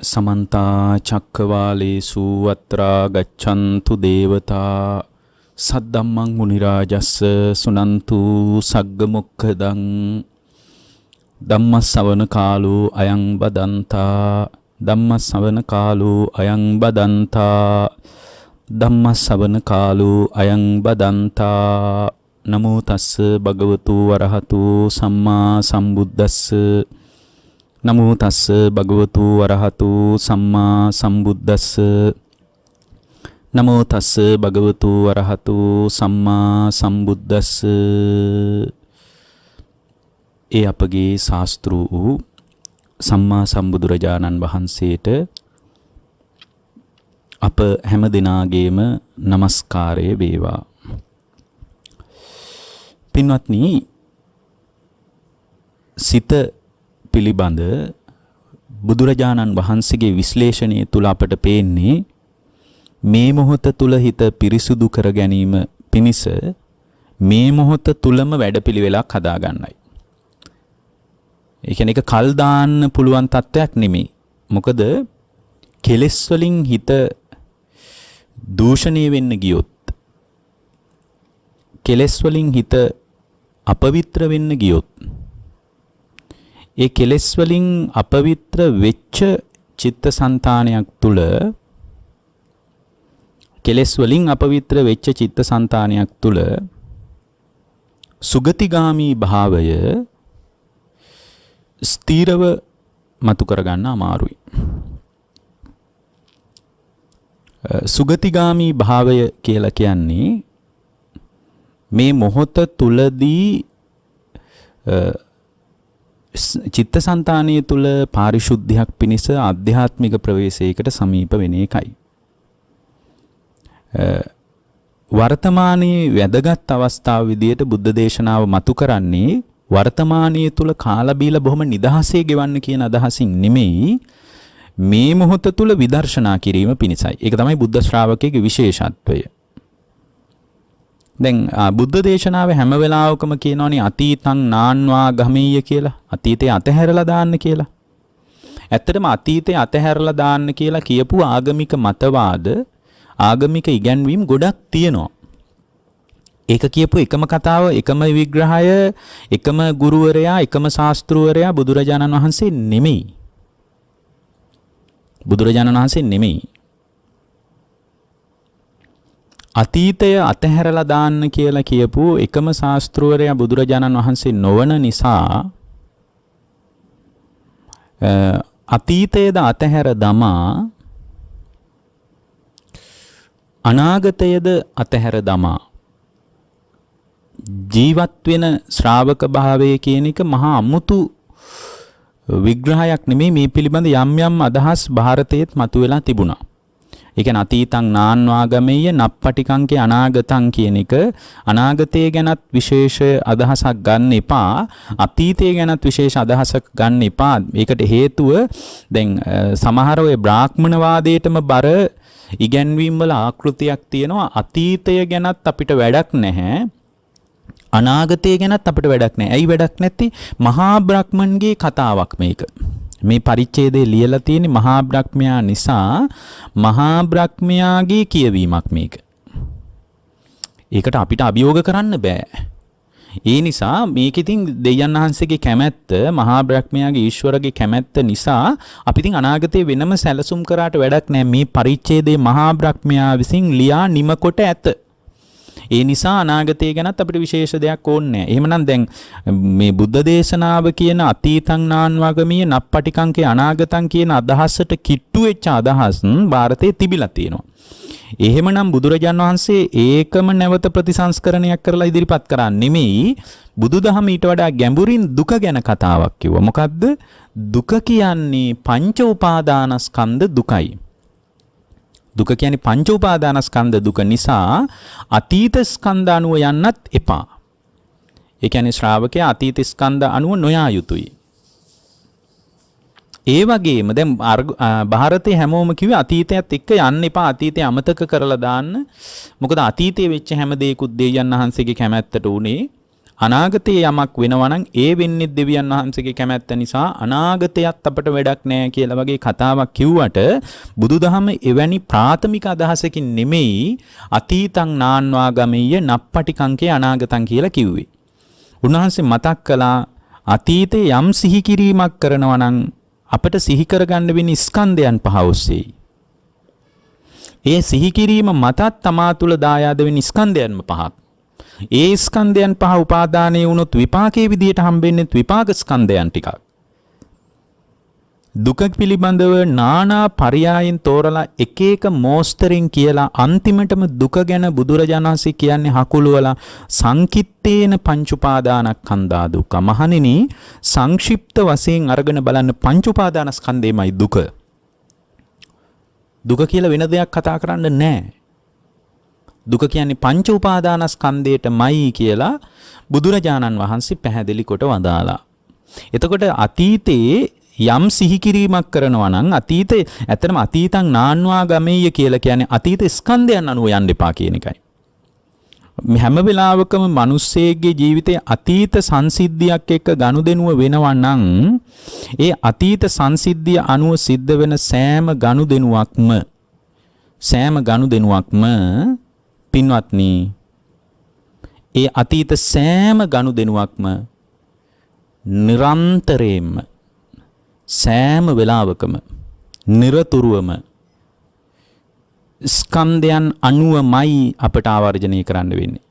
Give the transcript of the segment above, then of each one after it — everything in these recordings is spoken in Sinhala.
समन्ता चक्रवालेषु अत्रा गच्छन्तु देवता सद्धम्मं मुनिराजस्स सुनन्तु सग्गमुक्खदं धम्मसवන කාලෝ අයං බදන්තා ධම්මසවන කාලෝ අයං බදන්තා ධම්මසවන කාලෝ අයං බදන්තා නමෝ තස්ස භගවතු වරහතු සම්මා සම්බුද්දස්ස නමෝ තස්ස භගවතු වරහතු සම්මා සම්බුද්දස්ස නමෝ තස්ස භගවතු වරහතු සම්මා සම්බුද්දස්ස. ඒ අපගේ ශාස්ත්‍රු වූ සම්මා සම්බුදුරජාණන් වහන්සේට අප හැම දිනාගේම নমස්කාරය වේවා. පින්වත්නි, සිත පිළිබඳ බුදුරජාණන් වහන්සේගේ විශ්ලේෂණය තුල අපට පේන්නේ මේ මොහොත තුල හිත පිරිසුදු කර ගැනීම පිණිස මේ මොහොත තුලම වැඩපිළිවෙලක් හදා ගන්නයි. ඒ කියන්නේ ඒක කල් දාන්න පුළුවන් තත්ත්වයක් නෙමෙයි. මොකද කෙලෙස් වලින් හිත දූෂණය වෙන්න ගියොත්, කෙලෙස් වලින් හිත අපවිත්‍ර වෙන්න ගියොත්, ඒ කෙලෙස් වලින් අපවිත්‍ර වෙච්ච චිත්තසංතානයක් තුල, කෙලෙස් වලින් අපවිත්‍ර වෙච්ච චිත්තසංතානයක් තුල සුගතිගාමී භාවය ස්ථීරව මතු කරගන්න අමාරුයි. සුගතිගාමී භාවය කියලා කියන්නේ මේ මොහොත තුලදී චිත්තසංතානය තුල පාරිශුද්ධියක් පිණිස ආධ්‍යාත්මික ප්‍රවේශයකට සමීප වෙන එකයි. වර්තමානයේ වැදගත් අවස්ථාව විදියට බුද්ධ දේශනාව මතු කරන්නේ වර්තමානයේ තුල කාලා බීලා බොහොම නිදහසේ ගෙවන්න කියන අදහසින් නෙමෙයි, මේ මොහොත තුල විදර්ශනා කිරීම පිණිසයි. ඒක තමයි බුද්ධ ශ්‍රාවකයේ විශේෂත්වය. දැන් බුද්ධ දේශනාවේ හැම වෙලාවකම කියනවනේ අතීතං නාන්වා ගමෙය්‍ය කියලා. අතීතේ අතහැරලා දාන්න කියලා. ඇත්තටම අතීතේ අතහැරලා දාන්න කියලා කියපු ආගමික මතවාද, ආගමික ඉගැන්වීම් ගොඩක් තියෙනවා. ඒක කියපු එකම කතාව, එකම විග්‍රහය, එකම ගුරුවරයා, එකම ශාස්ත්‍රවරයා බුදුරජාණන් වහන්සේ නෙමෙයි. බුදුරජාණන් වහන්සේ නෙමෙයි. අතීතය අතහැරලා දාන්න කියලා කියපු එකම ශාස්ත්‍රවරයා බුදුරජාණන් වහන්සේ නොවන නිසා අතීතයද අතහැර දමා අනාගතයද අතහැර දමා ජීවත් වෙන ශ්‍රාවක භාවය කියන එක මහා අමුතු විග්‍රහයක් නෙමෙයි. මේ පිළිබඳ යම් යම් අදහස් ಭಾರತයේත් මතුවලා තිබුණා. ඒ කියන්නේ අතීතං නාන්වාගමෙය්‍ය නප්පටිකංකේ අනාගතං කියන එක, අනාගතය ගැනත් විශේෂ අදහසක් ගන්න එපා, අතීතය ගැනත් විශේෂ අදහසක් ගන්න එපා. ඒකට හේතුව දැන් සමහර ඔය බ්‍රාහ්මණවාදයටම බර ඉගැන්වීම් වල ආකෘතියක් තියෙනවා. අතීතය ගැනත් අපිට වැඩක් නැහැ, අනාගතය ගැනත් අපිට වැඩක් නැහැ. ඇයි වැඩක් නැත්තේ? මහා බ්‍රහ්මන්ගේ කතාවක් මේක. මේ පරිච්ඡේදයේ ලියලා තියෙන මහා බ්‍රහ්මයා නිසා මහා බ්‍රහ්මයාගේ කියවීමක් මේක. ඒකට අපිට අභියෝග කරන්න බෑ. ඒ නිසා මේක ඉතින් දෙයයන් වහන්සේගේ කැමැත්ත, මහා බ්‍රහ්මයාගේ ඊශ්වරගේ කැමැත්ත නිසා අපි ඉතින් අනාගතේ වෙනම සැලසුම් කරාට වැඩක් නැහැ. මේ පරිච්ඡේදයේ මහා බ්‍රහ්මයා විසින් ලියා නිම කොට ඇත. ඒ නිසා අනාගතය ගැනත් අපිට විශේෂ දෙයක් ඕනේ නැහැ. එහෙමනම් දැන් මේ බුද්ධ දේශනාව කියන අතීතං නාන්වාගමීය නප්පටිකංකේ අනාගතං කියන අදහසට කිට්ටු වෙච්ච අදහස් ಭಾರತයේ තිබිලා තියෙනවා. එහෙමනම් බුදුරජාන් වහන්සේ ඒකම නැවත ප්‍රතිසංස්කරණයක් කරලා ඉදිරිපත් කරා නෙමෙයි, බුදුදහම ඊට වඩා ගැඹුරින් දුක ගැන කතාවක් කිව්වා. මොකද්ද? දුක කියන්නේ පංච උපාදානස්කන්ධ දුකයි. දුක කියන්නේ පංච උපාදානස්කන්ධ දුක නිසා අතීත ස්කන්ධ අනුව යන්නත් එපා. ඒ කියන්නේ ශ්‍රාවකයා අතීත ස්කන්ධ අනුව නොයා යුතුයි. ඒ වගේම දැන් ಭಾರතේ හැමෝම කිව්වේ අතීතයත් එක්ක යන්න එපා, අතීතය අමතක කරලා දාන්න. මොකද අතීතයේ වෙච්ච හැම දෙයකුත් දෙවියන් වහන්සේගේ කැමැත්තට උනේ. අනාගතයේ යමක් වෙනවා නම් ඒ වෙන්නේ දෙවියන් වහන්සේගේ කැමැත්ත නිසා අනාගතයත් අපට වැඩක් නැහැ කියලා වගේ කතාවක් කිව්වට බුදුදහම එවැනි ප්‍රාථමික අදහසකින් නෙමෙයි අතීතං නාන්වාගමෙය්‍ය නප්පටිකංකේ අනාගතං කියලා කිව්වේ. උන්වහන්සේ මතක් කළා අතීතේ යම් සිහි කිරීමක් කරනවා නම් අපට සිහි කරගන්න වෙන්නේ ස්කන්ධයන් පහ ඔස්සේ. ඒ සිහි කිරීම මතත් තමා තුළ දායාද වෙන ස්කන්ධයන්ම පහක්. ඒ ස්කන්ධයන් පහ උපාදානයේ වුණොත් විපාකයේ විදියට හම්බෙන්නේ විපාක ස්කන්ධයන් ටිකක්. දුක පිළිබඳව නානා පරයයන් තෝරලා එක එක මෝස්තරින් කියලා අන්තිමටම දුක ගැන බුදුරජාණන් වහන්සේ කියන්නේ හකුලුවලා සංකිට්ඨේන පංච උපාදානස්කන්ධා දුක්ඛ. මහණෙනි සංක්ෂිප්ත වශයෙන් අරගෙන බලන්න පංච උපාදානස්කන්ධේමයි දුක. දුක කියලා වෙන දෙයක් කතා කරන්න නැහැ. දුක කියන්නේ පංච උපාදානස්කන්ධයටමයි කියලා බුදුරජාණන් වහන්සේ පැහැදිලි කොට වදාලා. එතකොට අතීතයේ යම් සිහි කිරීමක් කරනවා නම් අතීතේ ඇත්තටම අතීතං නාන්වා ගමෙය්‍ය කියලා කියන්නේ අතීත ස්කන්ධයන් අනුව යන්න එපා කියන එකයි. හැම වෙලාවකම මිනිස්සෙගේ ජීවිතයේ අතීත සංසිද්ධියක් එක්ක ගනුදෙනුව වෙනවා නම් ඒ අතීත සංසිද්ධිය අනුව සිද්ධ වෙන සෑම ගනුදෙනුවක්ම පින්වත්නි ඒ අතීත සෑම ගනුදෙනුවක්ම නිරන්තරයෙන්ම සෑම වෙලාවකම නිරතුරුවම ස්කන්ධයන් අනුවමයි අපට ආවර්ජනය කරන්න වෙන්නේ.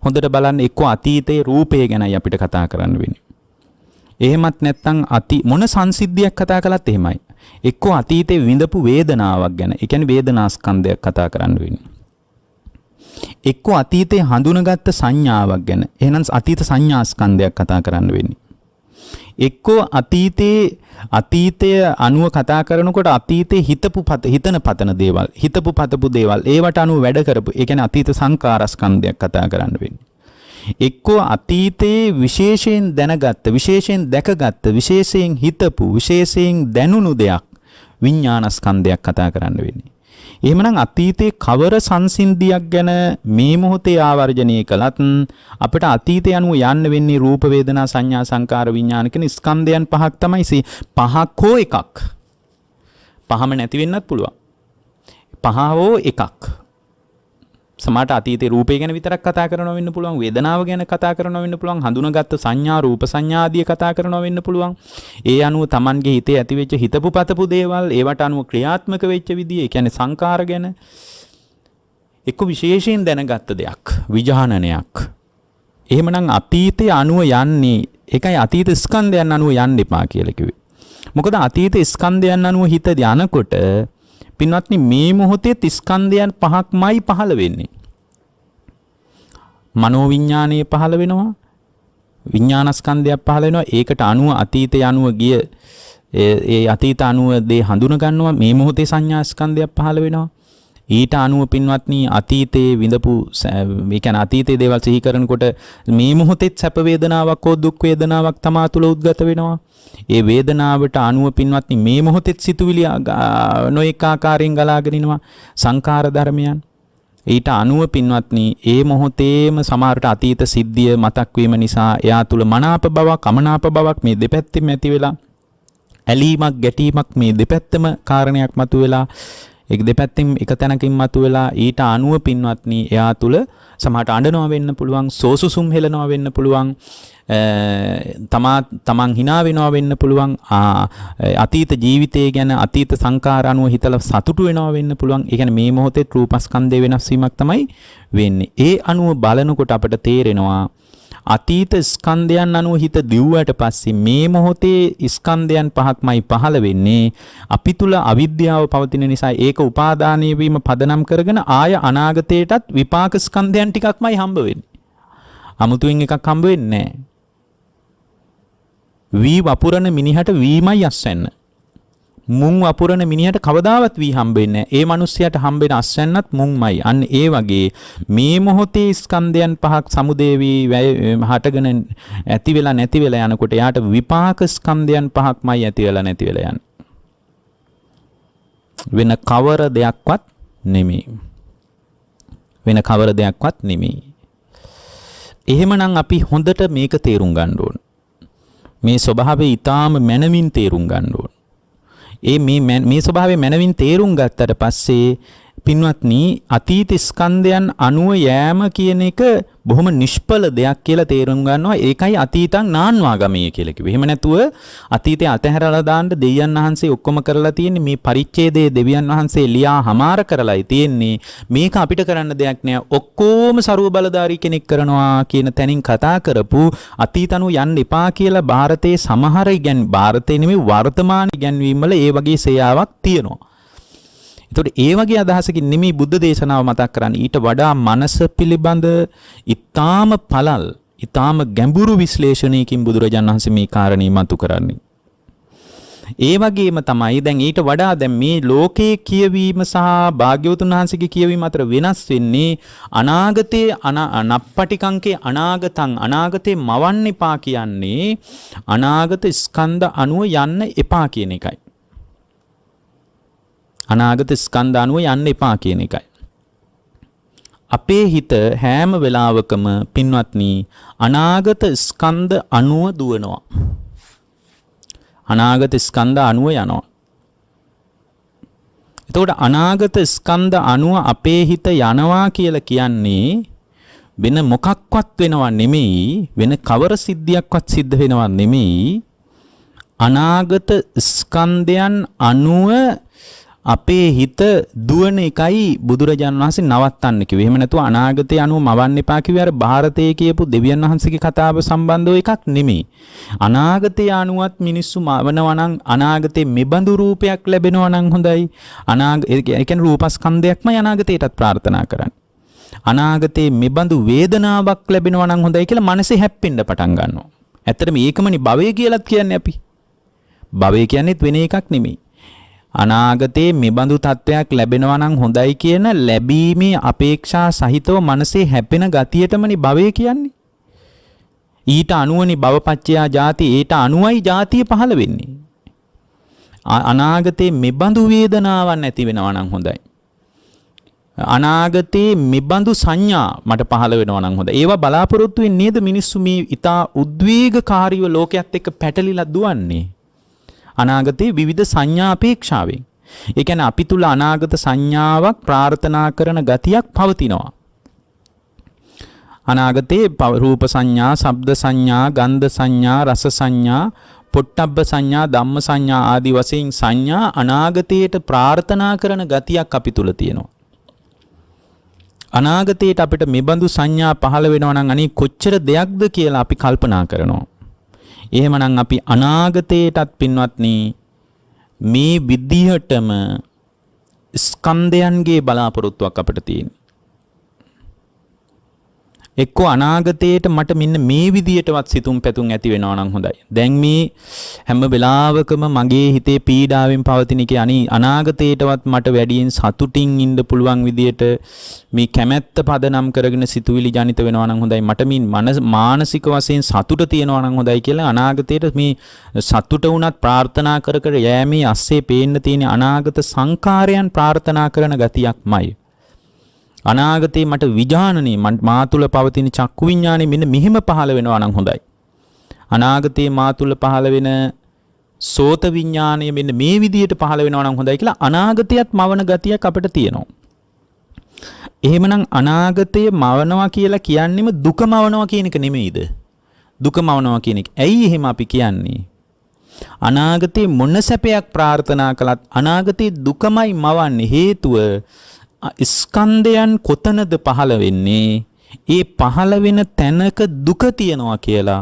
හොඳට බලන්න එක්ක අතීතයේ රූපය ගැනයි අපිට කතා කරන්න වෙන්නේ. එහෙමත් නැත්නම් මොන සංසිද්ධියක් කතා කළත් එහෙමයි. එක්ක අතීතයේ විඳපු වේදනාවක් ගැන, ඒ කියන්නේ වේදනා ස්කන්ධයක් කතා කරන්න වෙන්නේ. එක්ක අතීතයේ හඳුනගත්ත සංඥාවක් ගැන, එහෙනම් අතීත සංඥා ස්කන්ධයක් කතා කරන්න වෙන්නේ. එක්කෝ අතීතය අනුව කතා කරනකොට අතීතේ හිතන පතන දේවල්, හිතපු පතපු දේවල් ඒවට අනුව වැඩ කරපු, ඒ කියන්නේ අතීත සංකාරස්කන්ධයක් කතා කරන්න වෙන්නේ. එක්කෝ අතීතයේ විශේෂයෙන් දැනගත්ත, විශේෂයෙන් දැකගත්ත, විශේෂයෙන් හිතපු, විශේෂයෙන් දැනුණු දෙයක් විඥානස්කන්ධයක් කතා කරන්න වෙන්නේ. එහෙමනම් අතීතයේ කවර සංසිද්ධියක් ගැන මේ මොහොතේ ආවර්ජනය කළත් අපිට අතීතය අනුව යන්න වෙන්නේ රූප වේදනා සංඥා සංකාර විඥාන කියන ස්කන්ධයන් පහක් තමයි. පහක් හෝ එකක්. පහම නැති වෙන්නත් පුළුවන්. පහ හෝ එකක්. සමහරට අතීතේ රූපය ගැන විතරක් කතා කරනවා වෙන්න පුළුවන්, වේදනාව ගැන කතා කරනවා වෙන්න පුළුවන්, හඳුනාගත්ත සංඥා රූප සංඥා ආදී කතා කරනවා වෙන්න පුළුවන්. ඒ අනුව Tamanගේ හිතේ ඇතිවෙච්ච හිතපු පතපු දේවල්, ඒවට අනුව ක්‍රියාත්මක වෙච්ච විදිය, ඒ කියන්නේ සංකාර ගැන එක්ක විශේෂයෙන් දැනගත්ත දෙයක්, විඥානනයක්. එහෙමනම් අතීතය අනුව යන්නේ, ඒකයි අතීත ස්කන්ධයන් අනුව යන්න එපා කියලා කිව්වේ. මොකද අතීත ස්කන්ධයන් අනුව හිත ධානකොට පින්වත්නි මේ මොහොතේ ස්කන්ධයන් පහක්මයි පහළ වෙන්නේ. මනෝවිඥානයේ පහළ වෙනවා, විඥානස්කන්ධයක් පහළ වෙනවා. ඒකට අනුව අතීතය අනුව ගිය ඒ අතීත අනුව දේ හඳුන ගන්නවා. මේ මොහොතේ සංඥාස්කන්ධයක් පහළ වෙනවා. ඊට අනුව පින්වත්නි අතීතයේ විඳපු, ඒ කියන්නේ අතීතයේ දේවල් සිහි කරනකොට මේ මොහොතේ සැප වේදනාවක් හෝ දුක් වේදනාවක් තමා තුළ උද්ගත වෙනවා. ඒ වේදනාවට අනුව පින්වත්නි මේ මොහොතේ සිතුවිලි නොඑක ආකාරයෙන් ගලාගෙන ඉනවා සංකාර ධර්මයන්. ඊට අනුව පින්වත්නි ඒ මොහොතේම සමහරට අතීත සිද්ධිය මතක් වීම නිසා එයා තුළ මනාප බවක් අමනාප බවක් මේ දෙපැත්තෙම ඇති වෙලා, ඇලීමක් ගැටීමක් මේ දෙපැත්තම කාරණයක් මතුවෙලා, ඒක දෙපැත්තෙන් එක තැනකින් මතුවෙලා ඊට අනුව පින්වත්නි එයා තුළ සමහරට අඬනවා වෙන්න පුළුවන්, සෝසුසුම් හෙලනවා වෙන්න පුළුවන්, තමන් hina වෙනවා වෙන්න පුළුවන්, අතීත ජීවිතය ගැන අතීත සංකාර අනුව හිතලා සතුටු වෙනවා වෙන්න පුළුවන්. ඒ කියන්නේ මේ මොහොතේ රූපස්කන්ධය වෙනස් වීමක් තමයි වෙන්නේ. ඒ අනුව බලනකොට අපට තේරෙනවා අතීත ස්කන්ධයන් අනුව හිත දිව්වට පස්සේ මේ මොහොතේ ස්කන්ධයන් පහක්මයි පහළ වෙන්නේ. අපි තුල අවිද්‍යාව පවතින නිසා ඒක උපාදානීය වීම පදනම් කරගෙන ආය අනාගතයටත් විපාක ස්කන්ධයන් ටිකක්මයි හම්බ වෙන්නේ. අමුතුවෙන් එකක් හම්බ වෙන්නේ නැහැ. වී වපුරන මිනිහට වීමයි අස්වැන්න. මුං වපුරන මිනිහට කවදාවත් වී හම්බෙන්නේ නැහැ. ඒ මිනිස්සයාට හම්බෙන අස්වැන්නත් මුංමයි. අන්න ඒ වගේ මේ මොහොතේ ස්කන්ධයන් පහක් සමුදේවි හටගෙන ඇති වෙලා නැති වෙලා යනකොට යාට විපාක ස්කන්ධයන් පහක්මයි ඇති වෙලා නැති වෙලා යන්නේ. වෙන කවර දෙයක්වත් නෙමෙයි. එහෙමනම් අපි හොඳට මේක තේරුම් ගන්න ඕන. මේ ස්වභාවය ඊටාම මනමින් තේරුම් ගන්න ඕන. මේ ස්වභාවය මනමින් තේරුම් ගත්තට පස්සේ පින්වත්නි අතීත ස්කන්ධයන් අනුව යෑම කියන එක බොහොම නිෂ්ඵල දෙයක් කියලා තේරුම් ගන්නවා. ඒකයි අතීතං නාන්වාගමීය කියලා කිව්වේ. එහෙම නැතුව අතීතේ අතහැරලා දාන්න දෙවියන් වහන්සේ ඔක්කොම කරලා තියෙන්නේ මේ පරිච්ඡේදයේ දෙවියන් වහන්සේ ලියා හමාර කරලායි තියෙන්නේ. මේක අපිට කරන්න දෙයක් නෑ. ඔක්කොම ਸਰව බලධාරී කෙනෙක් කරනවා කියන තැනින් කතා කරපු අතීතණු යන්න එපා කියලා ಭಾರತයේ සමහර ಭಾರතේ නෙමෙයි වර්තමාන ඉගැන්වීම් වල ඒ වගේ සේයාවක් තියෙනවා. එතකොට ඒ වගේ අදහසකින් නෙමෙයි බුද්ධ දේශනාව මතක් කරන්නේ. ඊට වඩා මනස පිළිබඳ ඊටාම පළල්, ඊටාම ගැඹුරු විශ්ලේෂණයකින් බුදුරජාණන් වහන්සේ මේ කාරණේ මතු කරන්නේ. ඒ වගේම තමයි දැන් ඊට වඩා දැන් මේ ලෝකයේ කියවීම සහ භාග්‍යවතුන් වහන්සේගේ කියවීම අතර වෙනස් වෙන්නේ අනාගතයේ නප්පටිකංකේ අනාගතේ මවන්න එපා කියන්නේ අනාගත ස්කන්ධ අනුව යන්න එපා කියන එකයි. අනාගත ස්කන්ධ අනුව යන්න එපා කියන එකයි. අපේ හිත හැම වෙලාවකම පින්වත්නි අනාගත ස්කන්ධ අනුව දුවනවා. අනාගත ස්කන්ධ අනුව යනවා. එතකොට අනාගත ස්කන්ධ අනුව අපේ හිත යනවා කියලා කියන්නේ වෙන මොකක්වත් වෙනව නෙමෙයි, වෙන කවර සිද්ධියක්වත් සිද්ධ වෙනව නෙමෙයි. අනාගත ස්කන්ධයන් අනුව අපේ හිත දුවන එකයි බුදුරජාණන් වහන්සේ නවත්තන්න කිව්වේ. එහෙම නැතුව අනාගතය අනුව මවන්න එපා කිව්වේ අර ಭಾರತයේ කියපු දෙවියන් වහන්සේගේ කතාව සම්බන්ධව එකක් නෙමෙයි. අනාගතය අනුවත් මිනිස්සු මවනවා නම් අනාගතේ මෙබඳු රූපයක් ලැබෙනවා නම් හොඳයි. ඒ කියන්නේ රූපස්කන්ධයක්මයි අනාගතයටත් ප්‍රාර්ථනා කරන්නේ. අනාගතේ මෙබඳු වේදනාවක් ලැබෙනවා නම් හොඳයි කියලා මනසේ හැප්පෙන්න පටන් ගන්නවා. ඇත්තටම ඒකමනේ භවය කියලාත් කියන්නේ අපි. භවය කියන්නේත් වෙන එකක් නෙමෙයි. අනාගතේ මෙබඳු තත්වයක් ලැබෙනවා නම් හොඳයි කියන ලැබීමේ අපේක්ෂා සහිතව මනසේ හැපෙන ගතියටමනේ භවය කියන්නේ. ඊට අනුවනේ භවපච්චයා ජාති, ඊට අනුවයි ජාතිය පහළ වෙන්නේ. අනාගතේ මෙබඳු වේදනාවක් නැති වෙනවා නම් හොඳයි. අනාගතේ මෙබඳු සංඥා මට පහළ වෙනවා නම් හොඳයි. ඒවා බලාපොරොත්තු වෙන්නේ නේද මිනිස්සු මේ ඊට උද්වේගකාරීව ලෝකයේත් එක්ක පැටලිලා දුවන්නේ. අනාගතයේ විවිධ සංඥා අපේක්ෂාවෙන්. ඒ කියන්නේ අපි තුල අනාගත සංඥාවක් ප්‍රාර්ථනා කරන ගතියක් පවතිනවා. අනාගතයේ රූප සංඥා, ශබ්ද සංඥා, ගන්ධ සංඥා, රස සංඥා, පොට්ටබ්බ සංඥා, ධම්ම සංඥා ආදී වශයෙන් සංඥා අනාගතයට ප්‍රාර්ථනා කරන ගතියක් අපි තුල තියෙනවා. අනාගතයට අපිට මෙබඳු සංඥා පහළ වෙනවා නම් අනේ කොච්චර දෙයක්ද කියලා අපි කල්පනා කරනවා. එහෙමනම් අපි අනාගතයටත් පින්වත්නි මේ විදිහටම ස්කන්ධයන්ගේ බලාපොරොත්තුවක් අපිට තියෙනවා. එක්කෝ අනාගතයට මට මෙන්න මේ විදියටවත් සිතුම් පැතුම් ඇති වෙනවා නම් හොඳයි. දැන් මේ හැම වෙලාවකම මගේ හිතේ පීඩාවෙන් පවතින එකේ අනාගතයටවත් මට වැඩියෙන් සතුටින් ඉන්න පුළුවන් විදියට මේ කැමැත්ත පදනම් කරගෙන සිතුවිලි ජනිත වෙනවා නම් හොඳයි. මට මේ මානසික වශයෙන් සතුට තියෙනවා නම් හොඳයි කියලා අනාගතයට මේ සතුට වුණත් ප්‍රාර්ථනා කර කර යෑමේ ASCII පේන්න තියෙන අනාගත සංකාරයන් ප්‍රාර්ථනා කරන ගතියක්මයි. අනාගතේ මට විඥානනේ මා තුල පවතින චක්කු විඥානේ මෙන්න මෙහෙම පහළ වෙනවා නම් හොඳයි. අනාගතේ මා තුල පහළ වෙන සෝත විඥානය මෙන්න මේ විදියට පහළ වෙනවා නම් හොඳයි කියලා අනාගතයත් මවන ගතියක් අපිට තියෙනවා. එහෙමනම් අනාගතය මවනවා කියලා කියන්නේම දුක මවනවා කියන එක නෙමෙයිද? දුක මවනවා කියන එක. ඇයි එහෙම අපි කියන්නේ? අනාගතේ මොන සැපයක් ප්‍රාර්ථනා කළත් අනාගතේ දුකමයි මවන්නේ. හේතුව ස්කන්ධයන් කොතනද පහළ වෙන්නේ? ඒ පහළ වෙන තැනක දුක තියනවා කියලා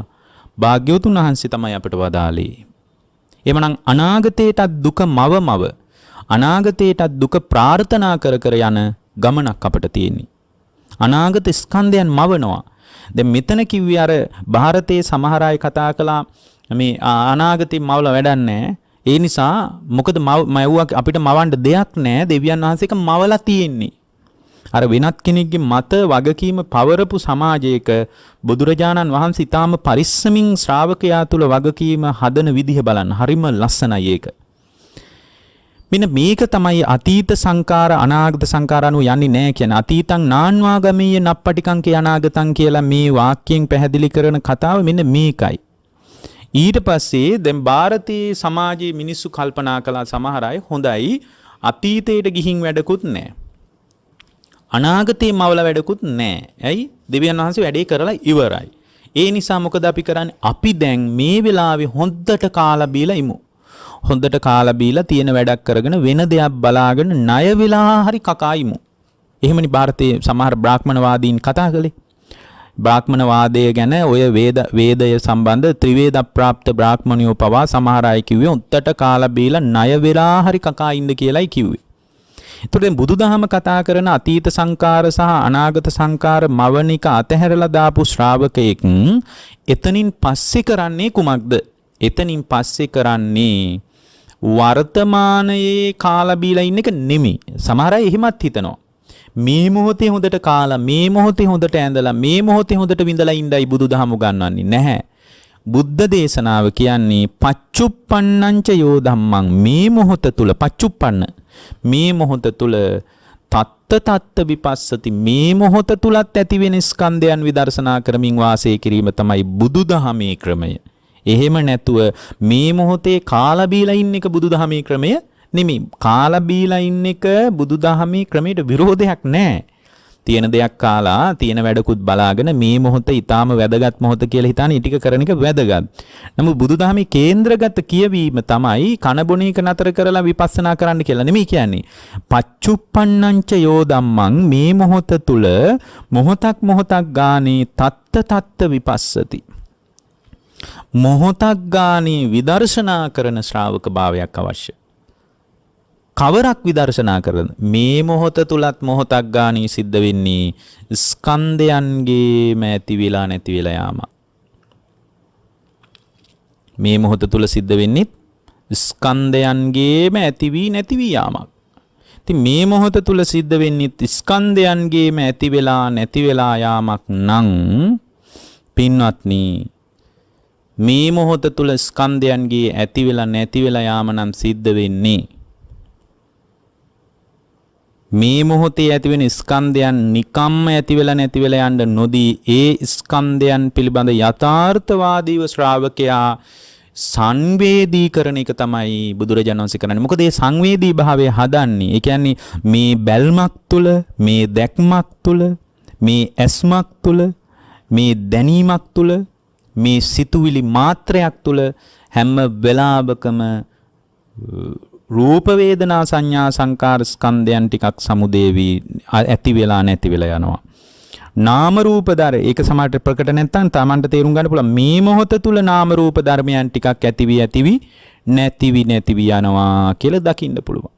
භාග්‍යවතුන් වහන්සේ තමයි අපිට වදාළේ. එමනම් අනාගතයටත් දුක මව අනාගතයටත් දුක ප්‍රාර්ථනා කර කර යන ගමනක් අපිට තියෙන්නේ. අනාගත ස්කන්ධයන් මවනවා. දැන් මෙතන කිව්වේ අර ಭಾರತයේ සමහර අය කතා කළා මේ අනාගතේ මවල වැඩක් නැහැ. ඒ නිසා මොකද මවුවා අපිට මවන්න දෙයක් නැහැ. දෙවියන් වහන්සේක මවලා තියෙන්නේ. අර වෙනත් කෙනෙක්ගේ මත වගකීම පවරපු සමාජයක බුදුරජාණන් වහන්සේ ඊටාම පරිස්සමින් ශ්‍රාවකයා තුල වගකීම හදන විදිහ බලන්න. හරිම ලස්සනයි ඒක. මෙන්න මේක තමයි අතීත සංකාර අනාගත සංකාර අනුව යන්නේ නැහැ කියන අතීතං නාන්වාගමීය නප්පටිකං කිය අනාගතං කියලා මේ වාක්‍යයෙන් පැහැදිලි කරන කතාව මෙන්න මේකයි. ඊට පස්සේ දැන් ಭಾರತೀಯ සමාජයේ මිනිස්සු කල්පනා කළා සමහර අය හොඳයි අතීතයට ගිහින් වැඩකුත් නැහැ. අනාගතේ මවල වැඩකුත් නැහැ. ඇයි? දෙවියන් වහන්සේ වැඩේ කරලා ඉවරයි. ඒ නිසා මොකද අපි කරන්නේ? අපි දැන් මේ වෙලාවේ හොඳට කාලා බීලා ඉමු. හොඳට කාලා බීලා තියෙන වැඩක් කරගෙන වෙන දෙයක් බලාගෙන ණය වෙලා හරි කකා ඉමු. එහෙමනි ಭಾರತೀಯ සමහර බ්‍රාහ්මණවාදීන් කතා කළේ. බ්‍රාහ්මණවාදය ගැන ඔය වේදය සම්බන්ධ ත්‍රිවේද ප්‍රාප්ත බ්‍රාහ්මණයෝ පවා සමහර අය කිව්වේ හොඳට කාලා බීලා ණය වෙලා හරි කකා ඉන්න කියලායි කිව්වේ. ඒතකොට දැන් බුදුදහම කතා කරන අතීත සංකාර සහ අනාගත සංකාර මවනික අතහැරලා දාපු ශ්‍රාවකයෙක් එතනින් පස්සේ කරන්නේ කුමක්ද? එතනින් පස්සේ කරන්නේ වර්තමානයේ කාලා බීලා ඉන්න එක නෙමෙයි. සමහර අය එහෙමත් හිතනවා. මේ මොහොතේ හොඳට කාලා මේ මොහොතේ හොඳට ඇඳලා මේ මොහොතේ හොඳට විඳලා ඉඳයි බුදුදහම උගන්වන්නේ නැහැ. බුද්ධ දේශනාව කියන්නේ පච්චුප්පන්නංච යෝ ධම්මං මේ මොහොත තුල පච්චුප්පන්න මේ මොහොත තුල තත්ත විපස්සති මේ මොහොත තුලත් ඇති වෙන ස්කන්ධයන් විදර්ශනා කරමින් වාසය කිරීම තමයි බුදුදහමේ ක්‍රමය. එහෙම නැතුව මේ මොහොතේ කාලා බීලා ඉන්න එක බුදුදහමේ ක්‍රමය නෙමෙයි. කාලා බීලා ඉන්න එක බුදුදහමේ ක්‍රමයට විරෝධයක් නැහැ. තියෙන දෙයක් කාලා තියෙන වැඩකුත් බලාගෙන මේ මොහොත ඊටාම වැදගත් මොහොත කියලා හිතාන ඊටික කරන එක වැදගත්. නමුත් බුදුදහමේ කේන්ද්‍රගත කියවීම තමයි කන බොන එක නතර කරලා විපස්සනා කරන්න කියලා නෙමෙයි කියන්නේ. පච්චුප්පන්නංච යෝ ධම්මං මේ මොහොත තුල මොහොතක් ගානේ තත්ත විපස්සති. මොහොතක් ගානේ විදර්ශනා කරන ශ්‍රාවක භාවයක් අවශ්‍යයි. කවරක් විදර්ශනා කරන මේ මොහොත තුලත් මොහොතක් ගානේ සිද්ධ වෙන්නේ ස්කන්ධයන්ගේම ඇති වෙලා නැති වෙලා යාම. මේ මොහොත තුල සිද්ධ වෙන්නේ ස්කන්ධයන්ගේම ඇති වී නැති වී යාමක්. ඉතින් මේ මොහොත තුල සිද්ධ වෙන්නේ ස්කන්ධයන්ගේම ඇති වෙලා නැති වෙලා යාමක් නම් පින්වත්නි මේ මොහොත තුල ස්කන්ධයන්ගේ ඇති වෙලා නැති වෙලා යාම නම් සිද්ධ වෙන්නේ මේ මොහොතේ ඇතිවෙන ස්කන්ධයන් නිකම්ම ඇති වෙලා නැති වෙලා යන්න නොදී ඒ ස්කන්ධයන් පිළිබඳ යථාර්ථවාදීව ශ්‍රාවකයා සංවේදී කරන එක තමයි බුදුරජාණන් වහන්සේ කරන්නේ. මොකද මේ සංවේදී භාවය හදන්නේ. ඒ කියන්නේ මේ බැල්මක් තුල, මේ දැක්මක් තුල, මේ ඇස්මක් තුල, මේ දැනීමක් තුල, මේ සිතුවිලි මාත්‍රයක් තුල හැම වෙලාවකම රූප වේදනා සංඥා සංකාර ස්කන්ධයන් ටිකක් සමුදේවි ඇති වෙලා නැති වෙලා යනවා. නාම රූප ධර්ම ඒක සමහරට ප්‍රකට නැත්නම් Tamanට තේරුම් ගන්න පුළුවන් මේ මොහොත තුල නාම රූප ධර්මයන් ටිකක් ඇතිවි නැතිවි යනවා කියලා දකින්න පුළුවන්.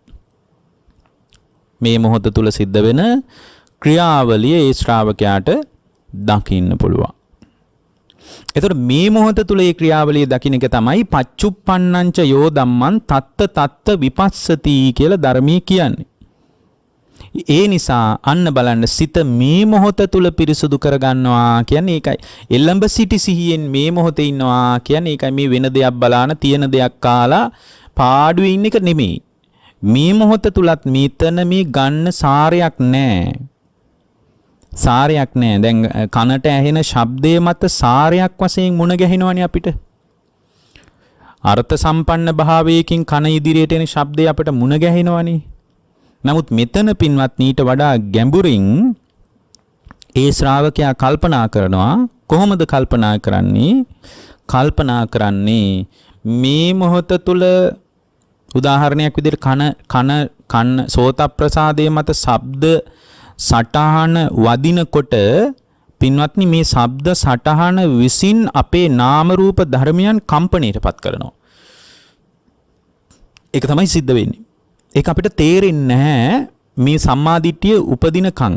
මේ මොහොත තුල සිද්ධ වෙන ක්‍රියාවලිය ඒ ශ්‍රාවකයාට දකින්න පුළුවන්. එතකොට මේ මොහොත තුල ඒ ක්‍රියාවලිය දකින්න එක තමයි පච්චුප්පන්නංච යෝ ධම්මං තත්ත විපස්සති කියලා ධර්මයේ කියන්නේ. ඒ නිසා අන්න බලන්න සිත මේ මොහොත තුල පිරිසුදු කරගන්නවා කියන්නේ ඒකයි. එළඹ සිටි සිහියෙන් මේ මොහොතේ ඉන්නවා කියන්නේ ඒකයි. මේ වෙන දෙයක් බලාන තියෙන දෙයක් කාලා පාඩුවේ ඉන්න එක නෙමෙයි. මේ මොහොත තුලත් මෙතන මේ ගන්න සාරයක් නැහැ. සාරයක් නැහැ. දැන් කනට ඇහෙන ශබ්දයේ මත සාරයක් වශයෙන් මුණ ගැහෙනවනේ අපිට. අර්ථ සම්පන්න භාවයකින් කන ඉදිරියට එන ශබ්දය අපිට මුණ ගැහෙනවනේ. නමුත් මෙතන පින්වත් ඊට වඩා ගැඹුරින් ඒ ශ්‍රාවකයා කල්පනා කරනවා. කොහොමද කල්පනා කරන්නේ? කල්පනා කරන්නේ මේ මොහොත තුල උදාහරණයක් විදිහට කන සෝත ප්‍රසාදයේ මත ශබ්ද සටහන වදිනකොට පින්වත්නි මේ ශබ්ද සටහන විසින් අපේ නාම රූප ධර්මයන් කම්පණයටපත් කරනවා. ඒක තමයි සිද්ධ වෙන්නේ. ඒක අපිට තේරෙන්නේ නැහැ මේ සම්මාදිට්ඨිය උපදිනකන්.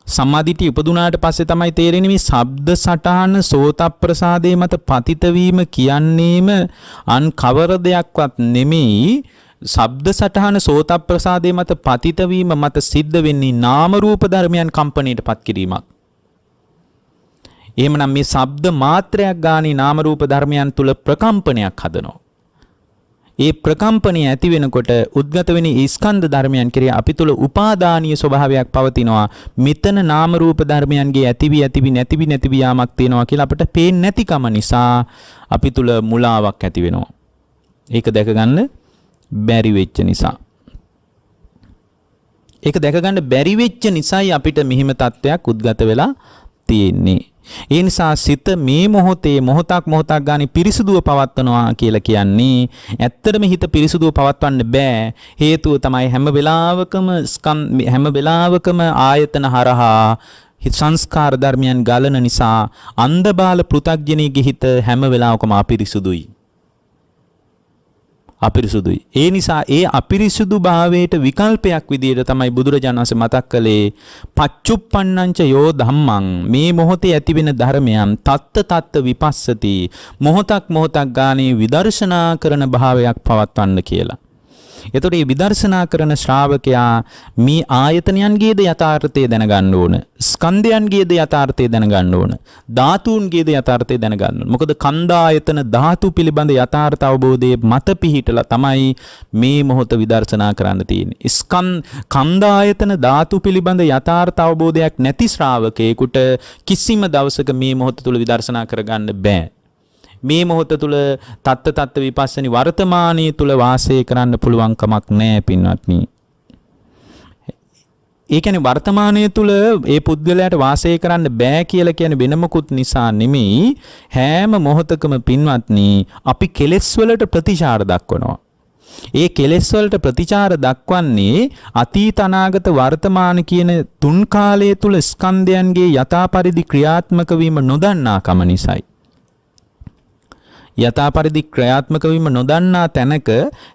සම්මාදිට්ඨිය උපදුනාට පස්සේ තමයි තේරෙන්නේ මේ ශබ්ද සටහන සෝත ප්‍රසාදයේ මත පතිත වීම කියන්නේම අන් කවර දෙයක්වත් නෙමෙයි. ශබ්ද සටහන සෝත ප්‍රසාදයේ මත පතිත වීම මත සිද්ධ වෙන්නේ නාම රූප ධර්මයන් කම්පණයටපත් කිරීමක්. එහෙමනම් මේ ශබ්ද මාත්‍රයක් ගානේ නාම රූප ධර්මයන් තුල ප්‍රකම්පනයක් හදනවා. ඒ ප්‍රකම්පණය ඇති වෙනකොට උද්ගත වෙන ස්කන්ධ ධර්මයන් කෙරෙහි අපි තුල උපාදානීය ස්වභාවයක් පවතිනවා. මෙතන නාම රූප ධර්මයන්ගේ ඇතිවි නැතිවි යාමක් තියෙනවා කියලා අපිට පේන්නේ නැතිකම නිසා අපි තුල මුලාවක් ඇති වෙනවා. ඒක දැක ගන්න බැරි වෙච්ච නිසා. ඒක දැක ගන්න බැරි වෙච්ච නිසායි අපිට මෙහිම තත්වයක් උද්ගත වෙලා තියෙන්නේ. ඒ නිසා සිත මේ මොහොතේ මොහොතක් ගානේ පිරිසුදුව පවත්වනවා කියලා කියන්නේ ඇත්තටම හිත පිරිසුදුව පවත්වන්න බෑ. හේතුව තමයි හැම වෙලාවකම ආයතන හරහා සංස්කාර ධර්මයන් ගලන නිසා අන්ධබාල පෘථග්ජනීගේ හිත හැම වෙලාවකම අපිරිසුදුයි. ඒ නිසා ඒ අපිරිසුදු භාවයට විකල්පයක් විදියට තමයි බුදුරජාණන් වහන්සේ මතක් කළේ පච්චුප්පන්නංච යෝ ධම්මං, මේ මොහොතේ ඇතිවෙන ධර්මයන් තත්ත විපස්සති, මොහොතක් ගානේ විදර්ශනා කරන භාවයක් පවත්වන්න කියලා. එතකොට මේ විදර්ශනා කරන ශ්‍රාවකයා මේ ආයතනයන්ගේද යථාර්ථය දැනගන්න ඕන, ස්කන්ධයන්ගේද යථාර්ථය දැනගන්න ඕන, ධාතුන්ගේද යථාර්ථය දැනගන්න ඕන. මොකද කන්දායතන ධාතු පිළිබඳ යථාර්ථ අවබෝධයේ මත පිහිටලා තමයි මේ මොහොත විදර්ශනා කරන්න තියෙන්නේ. කන්දායතන ධාතු පිළිබඳ යථාර්ථ අවබෝධයක් නැති ශ්‍රාවකයෙකුට කිසිම දවසක මේ මොහොත තුල විදර්ශනා කරගන්න බෑ. මේ මොහොත තුල තත්ත විපස්සනි වර්තමානයේ තුල වාසය කරන්න පුළුවන් කමක් නැහැ පින්වත්නි. ඒ කියන්නේ වර්තමානයේ තුල ඒ පුද්ගලයාට වාසය කරන්න බෑ කියලා කියන්නේ වෙන මොකුත් නිසා නෙමෙයි. හැම මොහොතකම පින්වත්නි අපි කෙලෙස් වලට ප්‍රතිචාර දක්වනවා. ඒ කෙලෙස් වලට ප්‍රතිචාර දක්වන්නේ අතීත අනාගත වර්තමාන කියන තුන් කාලය තුල ස්කන්ධයන්ගේ යථාපරිදි ක්‍රියාත්මක වීම නොදන්නාකම නිසායි. යථාපරිදි ක්‍රියාත්මක වීම නොදන්නා තැනක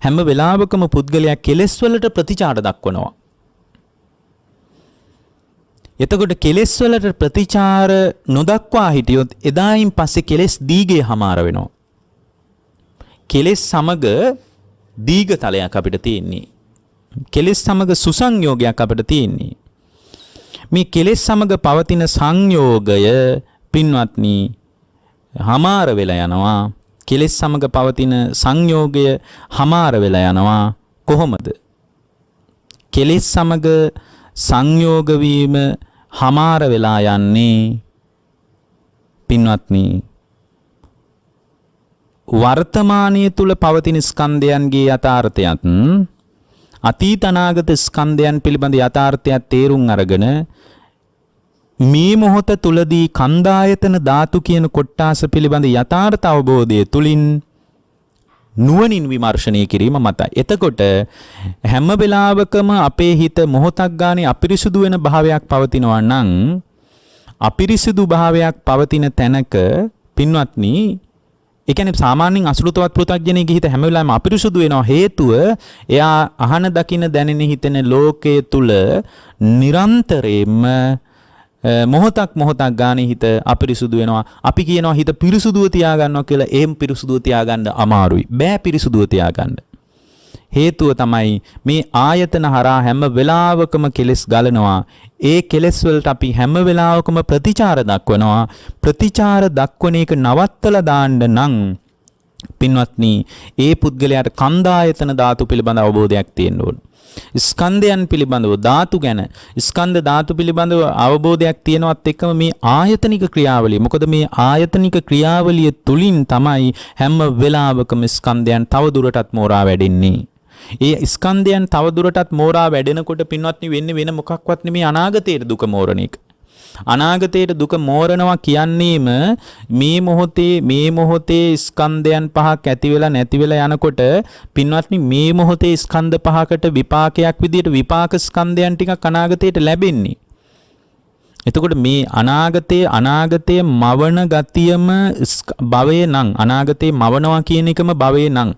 හැම වෙලාවකම පුද්ගලයා කෙලෙස් වලට ප්‍රතිචාර දක්වනවා. එතකොට කෙලෙස් වලට ප්‍රතිචාර නොදක්වා හිටියොත් එදායින් පස්සේ කෙලෙස් දීගේ හමාර වෙනවා. කෙලෙස් සමග දීගතලයක් අපිට තියෙන්නේ. කෙලෙස් සමග සුසංයෝගයක් අපිට තියෙන්නේ. මේ කෙලෙස් සමග පවතින සංයෝගය පින්වත්නි හමාර වෙලා යනවා. කෙලෙස් සමග පවතින සංයෝගය හමාර වෙලා යනවා. කොහොමද? කෙලෙස් සමග සංයෝග වීම හමාර වෙලා යන්නේ පින්වත්නි වර්තමානයේ තුල පවතින ස්කන්ධයන්ගේ යථාර්ථයත් අතීත අනාගත ස්කන්ධයන් පිළිබඳ යථාර්ථයත් තේරුම් අරගෙන මේ මොහොත තුලදී කන්දායතන ධාතු කියන කොට්ටාස පිළිබඳ යථාර්ථ අවබෝධය තුලින් නුවණින් විමර්ශනය කිරීම මතයි. එතකොට හැම වෙලාවකම අපේ හිත මොහොතක් ගානේ අපිරිසුදු වෙන භාවයක් පවතිනවා නම් අපිරිසුදු භාවයක් පවතින තැනක පින්වත්නි ඒ කියන්නේ සාමාන්‍යයෙන් අසුරුතවත් පෘථග්ජනයෙකුගේ හිත හැම වෙලාවෙම අපිරිසුදු වෙනවා. හේතුව එයා අහන දකින දැනෙන හිතෙන ලෝකයේ තුල නිරන්තරයෙන්ම මොහොතක් ගානේ හිත අපිරිසුදු වෙනවා. අපි කියනවා හිත පිරිසුදුව තියාගන්නවා කියලා. එහෙම පිරිසුදුව තියාගන්න අමාරුයි. බෑ පිරිසුදුව තියාගන්න. හේතුව තමයි මේ ආයතන හරහා හැම වෙලාවකම කෙලෙස් ගලනවා. ඒ කෙලෙස් වලට අපි හැම වෙලාවකම ප්‍රතිචාර දක්වනවා. ප්‍රතිචාර දක්වන එක නවත්තලා දාන්න නම් පින්වත්නි ඒ පුද්ගලයාට කන්දායතන ධාතු පිළිබඳ අවබෝධයක් තියෙන්න ඕන. ස්කන්ධයන් පිළිබඳව ධාතු ගැන ස්කන්ධ ධාතු පිළිබඳව අවබෝධයක් තියෙනවත් එක්කම මේ ආයතනික ක්‍රියාවලිය. මොකද මේ ආයතනික ක්‍රියාවලිය තුලින් තමයි හැම වෙලාවකම ස්කන්ධයන් තව දුරටත් මෝරා වැඩෙන්නේ. ඒ ස්කන්ධයන් තව දුරටත් මෝරා වැඩෙනකොට පින්වත්නි වෙන්නේ වෙන මොකක්වත් නෙමේ අනාගතයේ දුක මෝරණ එක. අනාගතයේ දුක මෝරනවා කියන්නේම මේ මොහොතේ ස්කන්ධයන් පහක් ඇති වෙලා නැති වෙලා යනකොට පින්වත්නි මේ මොහොතේ ස්කන්ධ පහකට විපාකයක් විදියට විපාක ස්කන්ධයන් ටිකක් අනාගතයට ලැබෙන්නේ. එතකොට මේ අනාගතයේ මවන ගතියම භවයේ නම් අනාගතයේ මවනවා කියන එකම භවයේ නම්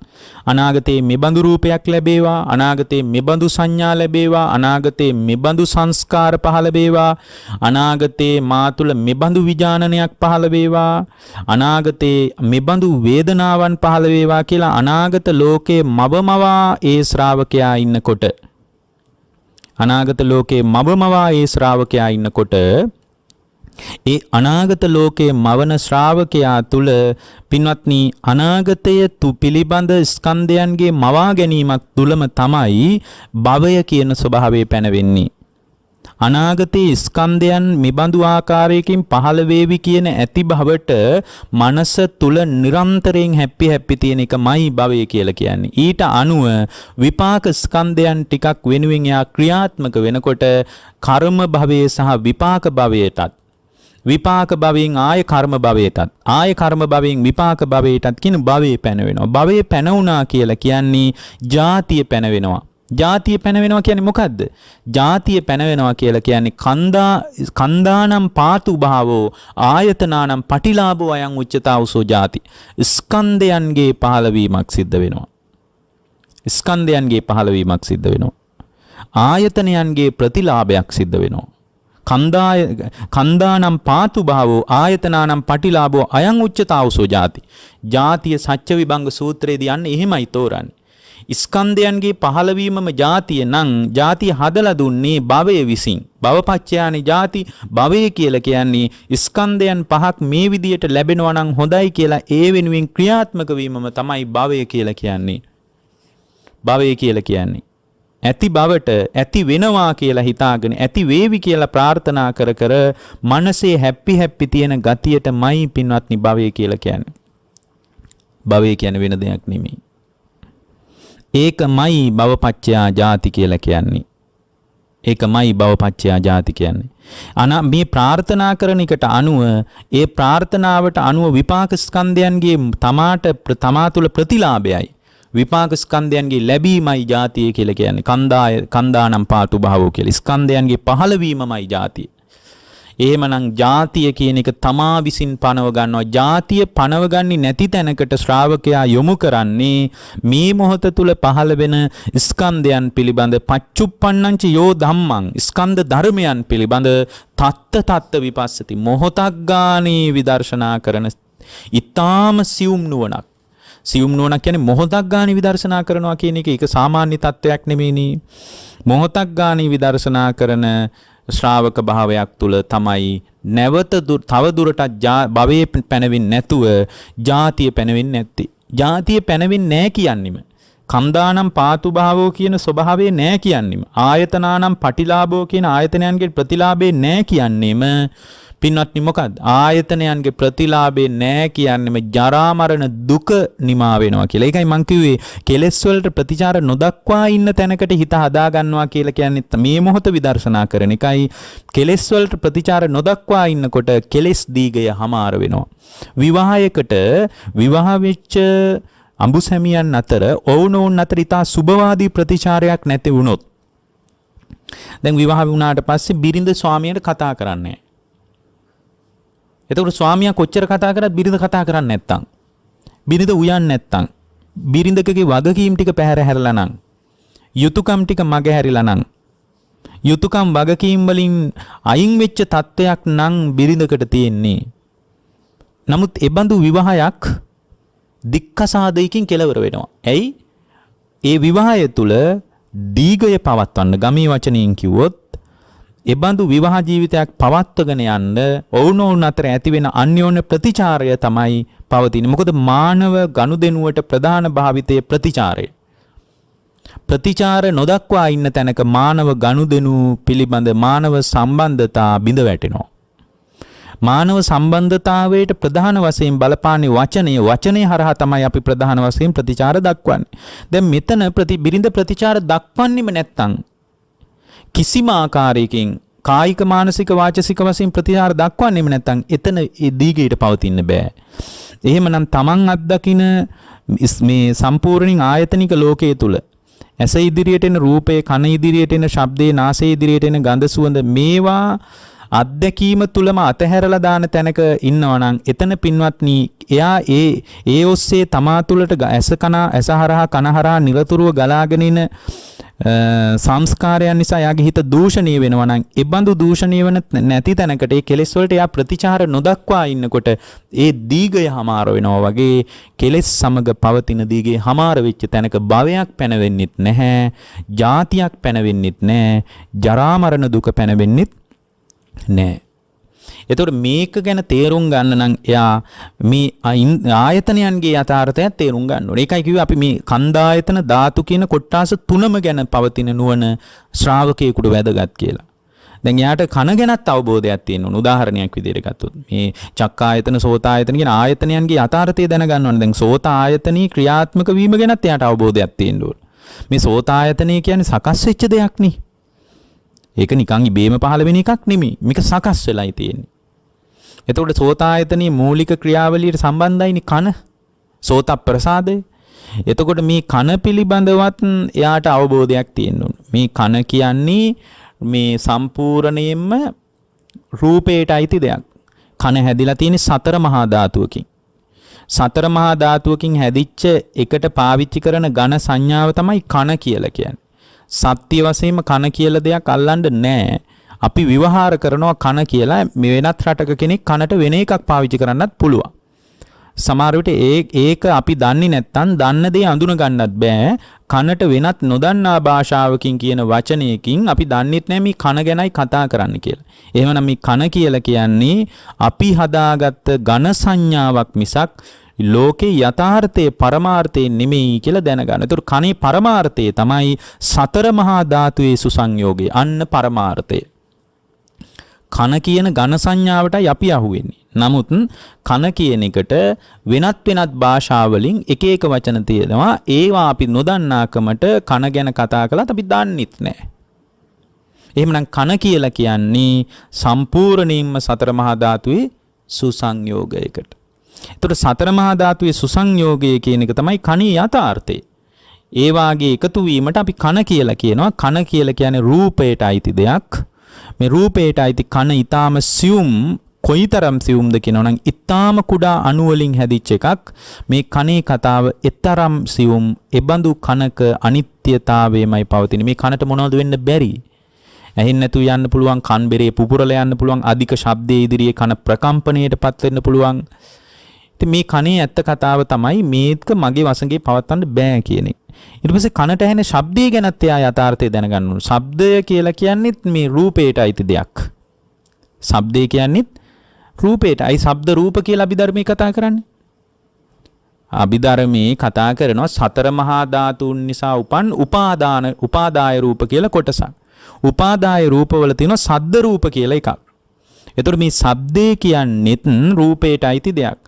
අනාගතයේ මෙබඳු රූපයක් ලැබේවා, අනාගතයේ මෙබඳු සංඥා ලැබේවා, අනාගතයේ මෙබඳු සංස්කාර පහළ වේවා, අනාගතයේ මා තුළ මෙබඳු විඥානනයක් පහළ වේවා, අනාගතයේ මෙබඳු වේදනාවන් පහළ වේවා කියලා අනාගත ලෝකයේ මවමවා ඒ ශ්‍රාවකයා ඉන්නකොට අනාගත ලෝකයේ මවමවා ඒ ශ්‍රාවකයා ඉන්නකොට ඒ අනාගත ලෝකයේ මවන ශ්‍රාවකයා තුල පින්වත්නි අනාගතය පිළිබඳ ස්කන්ධයන්ගේ මවා ගැනීමක් තුලම තමයි භවය කියන ස්වභාවය පැනවෙන්නේ. අනාගතයේ ස්කන්ධයන් මෙබඳු ආකාරයකින් පහළ වේවි කියන ඇති බවට මනස තුල නිරන්තරයෙන් හැපි තියෙන එකමයි භවය කියලා කියන්නේ. ඊට අනුව විපාක ස්කන්ධයන් ටිකක් වෙනුවෙන් යා ක්‍රියාත්මක වෙනකොට කර්ම භවයේ සහ විපාක භවයටත් විපාක භවයෙන් ආය කර්ම භවයටත් ආය කර්ම භවයෙන් විපාක භවයටත් කියන භවයේ පැනවෙනවා. භවයේ පැනවුණා කියලා කියන්නේ ජාතිය පැනවෙනවා. ජාතිය පැනවෙනවා කියන්නේ මොකද්ද? ජාතිය පැනවෙනවා කියලා කියන්නේ කන්දානම් පාතු භාවෝ ආයතනානම් පටිලාභෝ අයං උච්චතාවසෝ ජාති. ස්කන්ධයන්ගේ පහළවීමක් සිද්ධ වෙනවා. ස්කන්ධයන්ගේ පහළවීමක් සිද්ධ වෙනවා. ආයතනයන්ගේ ප්‍රතිලාභයක් සිද්ධ වෙනවා. කන්දානම් පාතු භාවෝ ආයතනානම් පටිලාභෝ අයං උච්චතාවසෝ ජාති. ජාතිය සත්‍ය විභංග සූත්‍රයේදී යන්නේ එහෙමයි තෝරන්නේ. ස්කන්ධයන්ගේ පහළවීමම ජාතිය නම් ජාතිය හදලා දුන්නේ භවය විසින්. භවපච්චයානි ජාති භවය කියලා කියන්නේ ස්කන්ධයන් පහක් මේ විදියට ලැබෙනවා නම් හොඳයි කියලා ඒ වෙනුවෙන් ක්‍රියාත්මක වීමම තමයි භවය කියලා කියන්නේ. භවය කියලා කියන්නේ ඇති බවට ඇති වෙනවා කියලා හිතාගෙන ඇති වේවි කියලා ප්‍රාර්ථනා කර කර මනසේ හැපි තියෙන ගතියටමයි පින්වත්නි භවය කියලා කියන්නේ. භවය කියන්නේ වෙන දෙයක් නෙමෙයි. ඒකමයි භවපච්චයා ජාති කියලා කියන්නේ. ඒකමයි භවපච්චයා ජාති කියන්නේ. මේ ප්‍රාර්ථනා කරන එකට අනුව ඒ ප්‍රාර්ථනාවට අනුව විපාක ස්කන්ධයන්ගේ තමා තුළ ප්‍රතිලාභයයි. විපාක ස්කන්ධයන්ගේ ලැබීමයි ජාතිය කියලා කියන්නේ. කන්දානම් පාතු භාවෝ කියලා. ස්කන්ධයන්ගේ පහළවීමමයි ජාතිය. එහෙමනම් ජාතිය කියන එක තමා විසින් පනව ගන්නවා. ජාතිය පනවගන්නේ නැති තැනකට ශ්‍රාවකයා යොමු කරන්නේ මේ මොහොත තුල පහළ වෙන ස්කන්ධයන් පිළිබඳ පච්චුප්පන්නංච යෝ ධම්මං ස්කන්ධ ධර්මයන් පිළිබඳ තත්ත විපස්සති මොහොතක් ගානේ විදර්ශනා කරන ඊටාම සියුම් නුවණක්. සියුම් නුවණක් කියන්නේ මොහොතක් ගානේ විදර්ශනා කරනවා කියන එක ඒක සාමාන්‍ය තත්වයක් නෙමෙයිනේ. මොහොතක් ගානේ විදර්ශනා කරන ශ්‍රාවක භාවයක් තුල තමයි නැවත තව දුරටත් භවයේ පැනවෙන්නේ නැතුව ජාතිය පැනවෙන්නේ නැත්තේ. ජාතිය පැනවෙන්නේ නැහැ කියන්නෙම කන්දානම් පාතු භාවෝ කියන ස්වභාවය නැහැ කියන්නෙම ආයතනානම් පටිලාභෝ කියන ආයතනයන්ගේ ප්‍රතිලාභේ නැහැ කියන්නෙම පින්වත්නි මොකද්ද? ආයතනයන්ගේ ප්‍රතිලාභේ නැහැ කියන්නෙම ජරා මරණ දුක නිමා වෙනවා කියලා. ඒකයි මං කිව්වේ කෙලෙස් වලට ප්‍රතිචාර නොදක්වා ඉන්න තැනකට හිත හදා ගන්නවා කියලා කියන්නේ මේ මොහොත විදර්ශනා කරන එකයි. කෙලෙස් වලට ප්‍රතිචාර නොදක්වා ඉන්නකොට කෙලෙස් දීගය හමාර වෙනවා. විවාහයකට විවාහ වෙච්ච අඹුසැමියන් අතර ඔවුනොවුන් අතර ඉතා සුබවාදී ප්‍රතිචාරයක් නැති වුණොත් දැන් විවාහ වුණාට පස්සේ බිරිඳ ස්වාමියාට කතා කරන්නේ. එතකොට ස්වාමියා කොච්චර කතා කරත් බිරිඳ කතා කරන්නේ නැත්තම් බිරිඳ උයන්නේ නැත්තම් බිරිඳකගේ වගකීම් ටික පැහැර හැරලා නම් යුතුයකම් ටික මග හැරිලා නම් යුතුයකම් වගකීම් වලින් අයින් වෙච්ච තත්වයක් නම් බිරිඳකට තියෙන්නේ. නමුත් එබඳු විවාහයක් දික්කසාදයකින් කෙලවර වෙනවා. ඇයි? ඒ විවාහය තුල දීගය පවත්වන්න ගමේ වචනයෙන් කිව්වොත් එබඳු විවාහ ජීවිතයක් පවත්වගෙන යන්න ඔවුනොවුන් අතර ඇති වෙන අන්‍යෝන්‍ය ප්‍රතිචාරය තමයි පවතින්නේ. මොකද මානව ගනුදෙනුවට ප්‍රධාන භාවිතයේ ප්‍රතිචාරය. ප්‍රතිචාර නොදක්වා ඉන්න තැනක මානව ගනුදෙනු පිළිබඳ මානව සම්බන්ධතා බිඳ වැටෙනවා. මානව සම්බන්ධතාවයට ප්‍රධාන වශයෙන් බලපාන්නේ වචනය හරහා තමයි අපි ප්‍රධාන වශයෙන් ප්‍රතිචාර දක්වන්නේ. දැන් මෙතන බිරිඳ ප්‍රතිචාර දක්වන්නෙම නැත්තම් කිසිම ආකාරයකින් කායික මානසික වාචසික වශයෙන් ප්‍රතිචාර දක්වන්නෙම නැත්නම් එතන ඒ දීගයට පවතින්න බෑ. එහෙමනම් තමන් අත්දකින මේ සම්පූර්ණින් ආයතනික ලෝකයේ තුල ඇස ඉදිරියට එන රූපේ, කන ඉදිරියට එන ශබ්දේ, නාසය ඉදිරියට එන ගඳ සුවඳ මේවා අත්දැකීම තුලම අතහැරලා දාන තැනක ඉන්නවා නම් එතන පින්වත්නි එයා ඒ ඔස්සේ තමා තුලට ඇස හරහා කන හරහා නිරතුරුව ගලාගෙන ඉන සංස්කාරයන් නිසා යාගේ හිත දූෂණීය වෙනවා නම් ඒ බඳු දූෂණීය වෙන නැති තැනකට ඒ කෙලෙස් වලට යා ප්‍රතිචාර නොදක්වා ඉන්නකොට ඒ දීගය හමාර වෙනවා වගේ කෙලෙස් සමග පවතින දීගේ හමාර වෙච්ච තැනක භවයක් පැනවෙන්නෙත් නැහැ, ජාතියක් පැනවෙන්නෙත් නැහැ, ජරා මරණ දුක පැනවෙන්නෙත් නැහැ. එතකොට මේක ගැන තේරුම් ගන්න නම් එයා මේ ආයතනයන්ගේ යථාර්ථය තේරුම් ගන්න ඕනේ. ඒකයි කිව්වේ අපි මේ කන්දායතන ධාතු කියන කොට්ටාස තුනම ගැන පවතින නුවණ ශ්‍රාවකයෙකුට වැදගත් කියලා. දැන් එයාට කන ගැනත් අවබෝධයක් තියෙන්න ඕන. උදාහරණයක් විදිහට ගත්තොත් මේ චක්කායතන සෝතායතන කියන ආයතනයන්ගේ යථාර්ථය දැනගන්න ඕනේ. දැන් සෝත ආයතනී ක්‍රියාත්මක වීම ගැනත් එයාට අවබෝධයක් තියෙන්න ඕන. මේ සෝතායතනය කියන්නේ සකස් වෙච්ච දෙයක් නේ. ඒක නිකන් ඉබේම පහළ වෙන එකක් නෙමෙයි. මේක සකස් වෙලයි තියෙන්නේ. එතකොට සෝතායතනයේ මූලික ක්‍රියාවලියට සම්බන්ධයිනේ කන. සෝත ප්‍රසාදය. එතකොට මේ කන පිළිබඳවත් එයාට අවබෝධයක් තියෙන්න ඕන. මේ කන කියන්නේ මේ සම්පූර්ණයෙන්ම රූපයට අයිති දෙයක්. කන හැදිලා තියෙන්නේ සතර මහා ධාතුවකින්. සතර මහා ධාතුවකින් හැදිච්ච එකට පාවිච්චි කරන ඝන සංඥාව තමයි කන කියලා කියන්නේ. සත්‍ය වශයෙන්ම කන කියලා දෙයක් අල්ලන්න නැහැ. අපි විවහාර කරනවා කන කියලා. මේ වෙනත් රටක කෙනෙක් කනට වෙන එකක් පාවිච්චි කරන්නත් පුළුවන්. සමහර විට ඒක අපි දන්නේ නැත්නම් දන්න දේ අඳුන ගන්නත් බෑ. කනට වෙනත් නොදන්නා භාෂාවකින් කියන වචනයකින් අපි දන්නෙත් නැහැ මේ කන ගැනයි කතා කරන්න කියලා. එහෙමනම් මේ කන කියලා කියන්නේ අපි හදාගත්ත ඝන සංඥාවක් මිසක් ලෝකේ යථාර්ථයේ පරමාර්ථයේ නෙමෙයි කියලා දැනගන්න. ඒතර කනේ පරමාර්ථය තමයි සතර මහා ධාතුවේ සුසංයෝගය. අන්න පරමාර්ථය. කන කියන ඝන සංඥාවටයි අපි අහුවෙන්නේ. නමුත් කන කියන එකට වෙනත් භාෂාවලින් එක එක වචන තියෙනවා. ඒවා අපි නොදන්නාකමට කන ගැන කතා කළත් අපි දන්නෙත් නැහැ. එහෙමනම් කන කියලා කියන්නේ සම්පූර්ණයෙන්ම සතර මහා ධාතුවේ සුසංයෝගයකට. ඒතර සතර මහා ධාතුවේ සුසංයෝගය කියන එක තමයි කනේ යථාර්ථය. ඒ වාගේ එකතු වීමට අපි කන කියලා කියනවා. කන කියලා කියන්නේ රූපයට අයිති දෙයක්. මේ රූපයට අයිති කන ඊටාම සියුම්, කොයිතරම් සියුම්ද කියනවා නම් ඊටාම කුඩා අණු වලින් හැදිච්ච එකක්. මේ කනේ කතාව ඊතරම් සියුම්. එබඳු කනක අනිත්‍යතාවයමයි පවතින. මේ කනට මොනවද වෙන්න බැරි? ඇහෙන්න නැතු යන්න පුළුවන්, කන් බෙරේ පුපුරලා යන්න පුළුවන්, අධික ශබ්දයේ ඉදිරියේ කන ප්‍රකම්පණයටපත් වෙන්න පුළුවන්. ඉතින් මේ කනේ ඇත්ත කතාව තමයි මේක මගේ වසඟේ පවත්වන්න බෑ කියන එක. ඊට පස්සේ කනට ඇහෙන ශබ්දය ගැනත් එයා යථාර්ථය දැනගන්න ඕන. ශබ්දය කියලා කියන්නේත් මේ රූපයට අයිති දෙයක්. ශබ්දය කියන්නේත් රූපයට. අයි ශබ්ද රූප කියලා අභිධර්මයේ කතා කරන්නේ. අභිධර්මයේ කතා කරනවා සතර මහා ධාතුන් නිසා උපන් උපාදාය රූප කියලා කොටසක්. උපාදාය රූපවල තියෙනවා සද්ද රූප කියලා එකක්. එතකොට මේ ශබ්දේ කියන්නේත් රූපයට අයිති දෙයක්.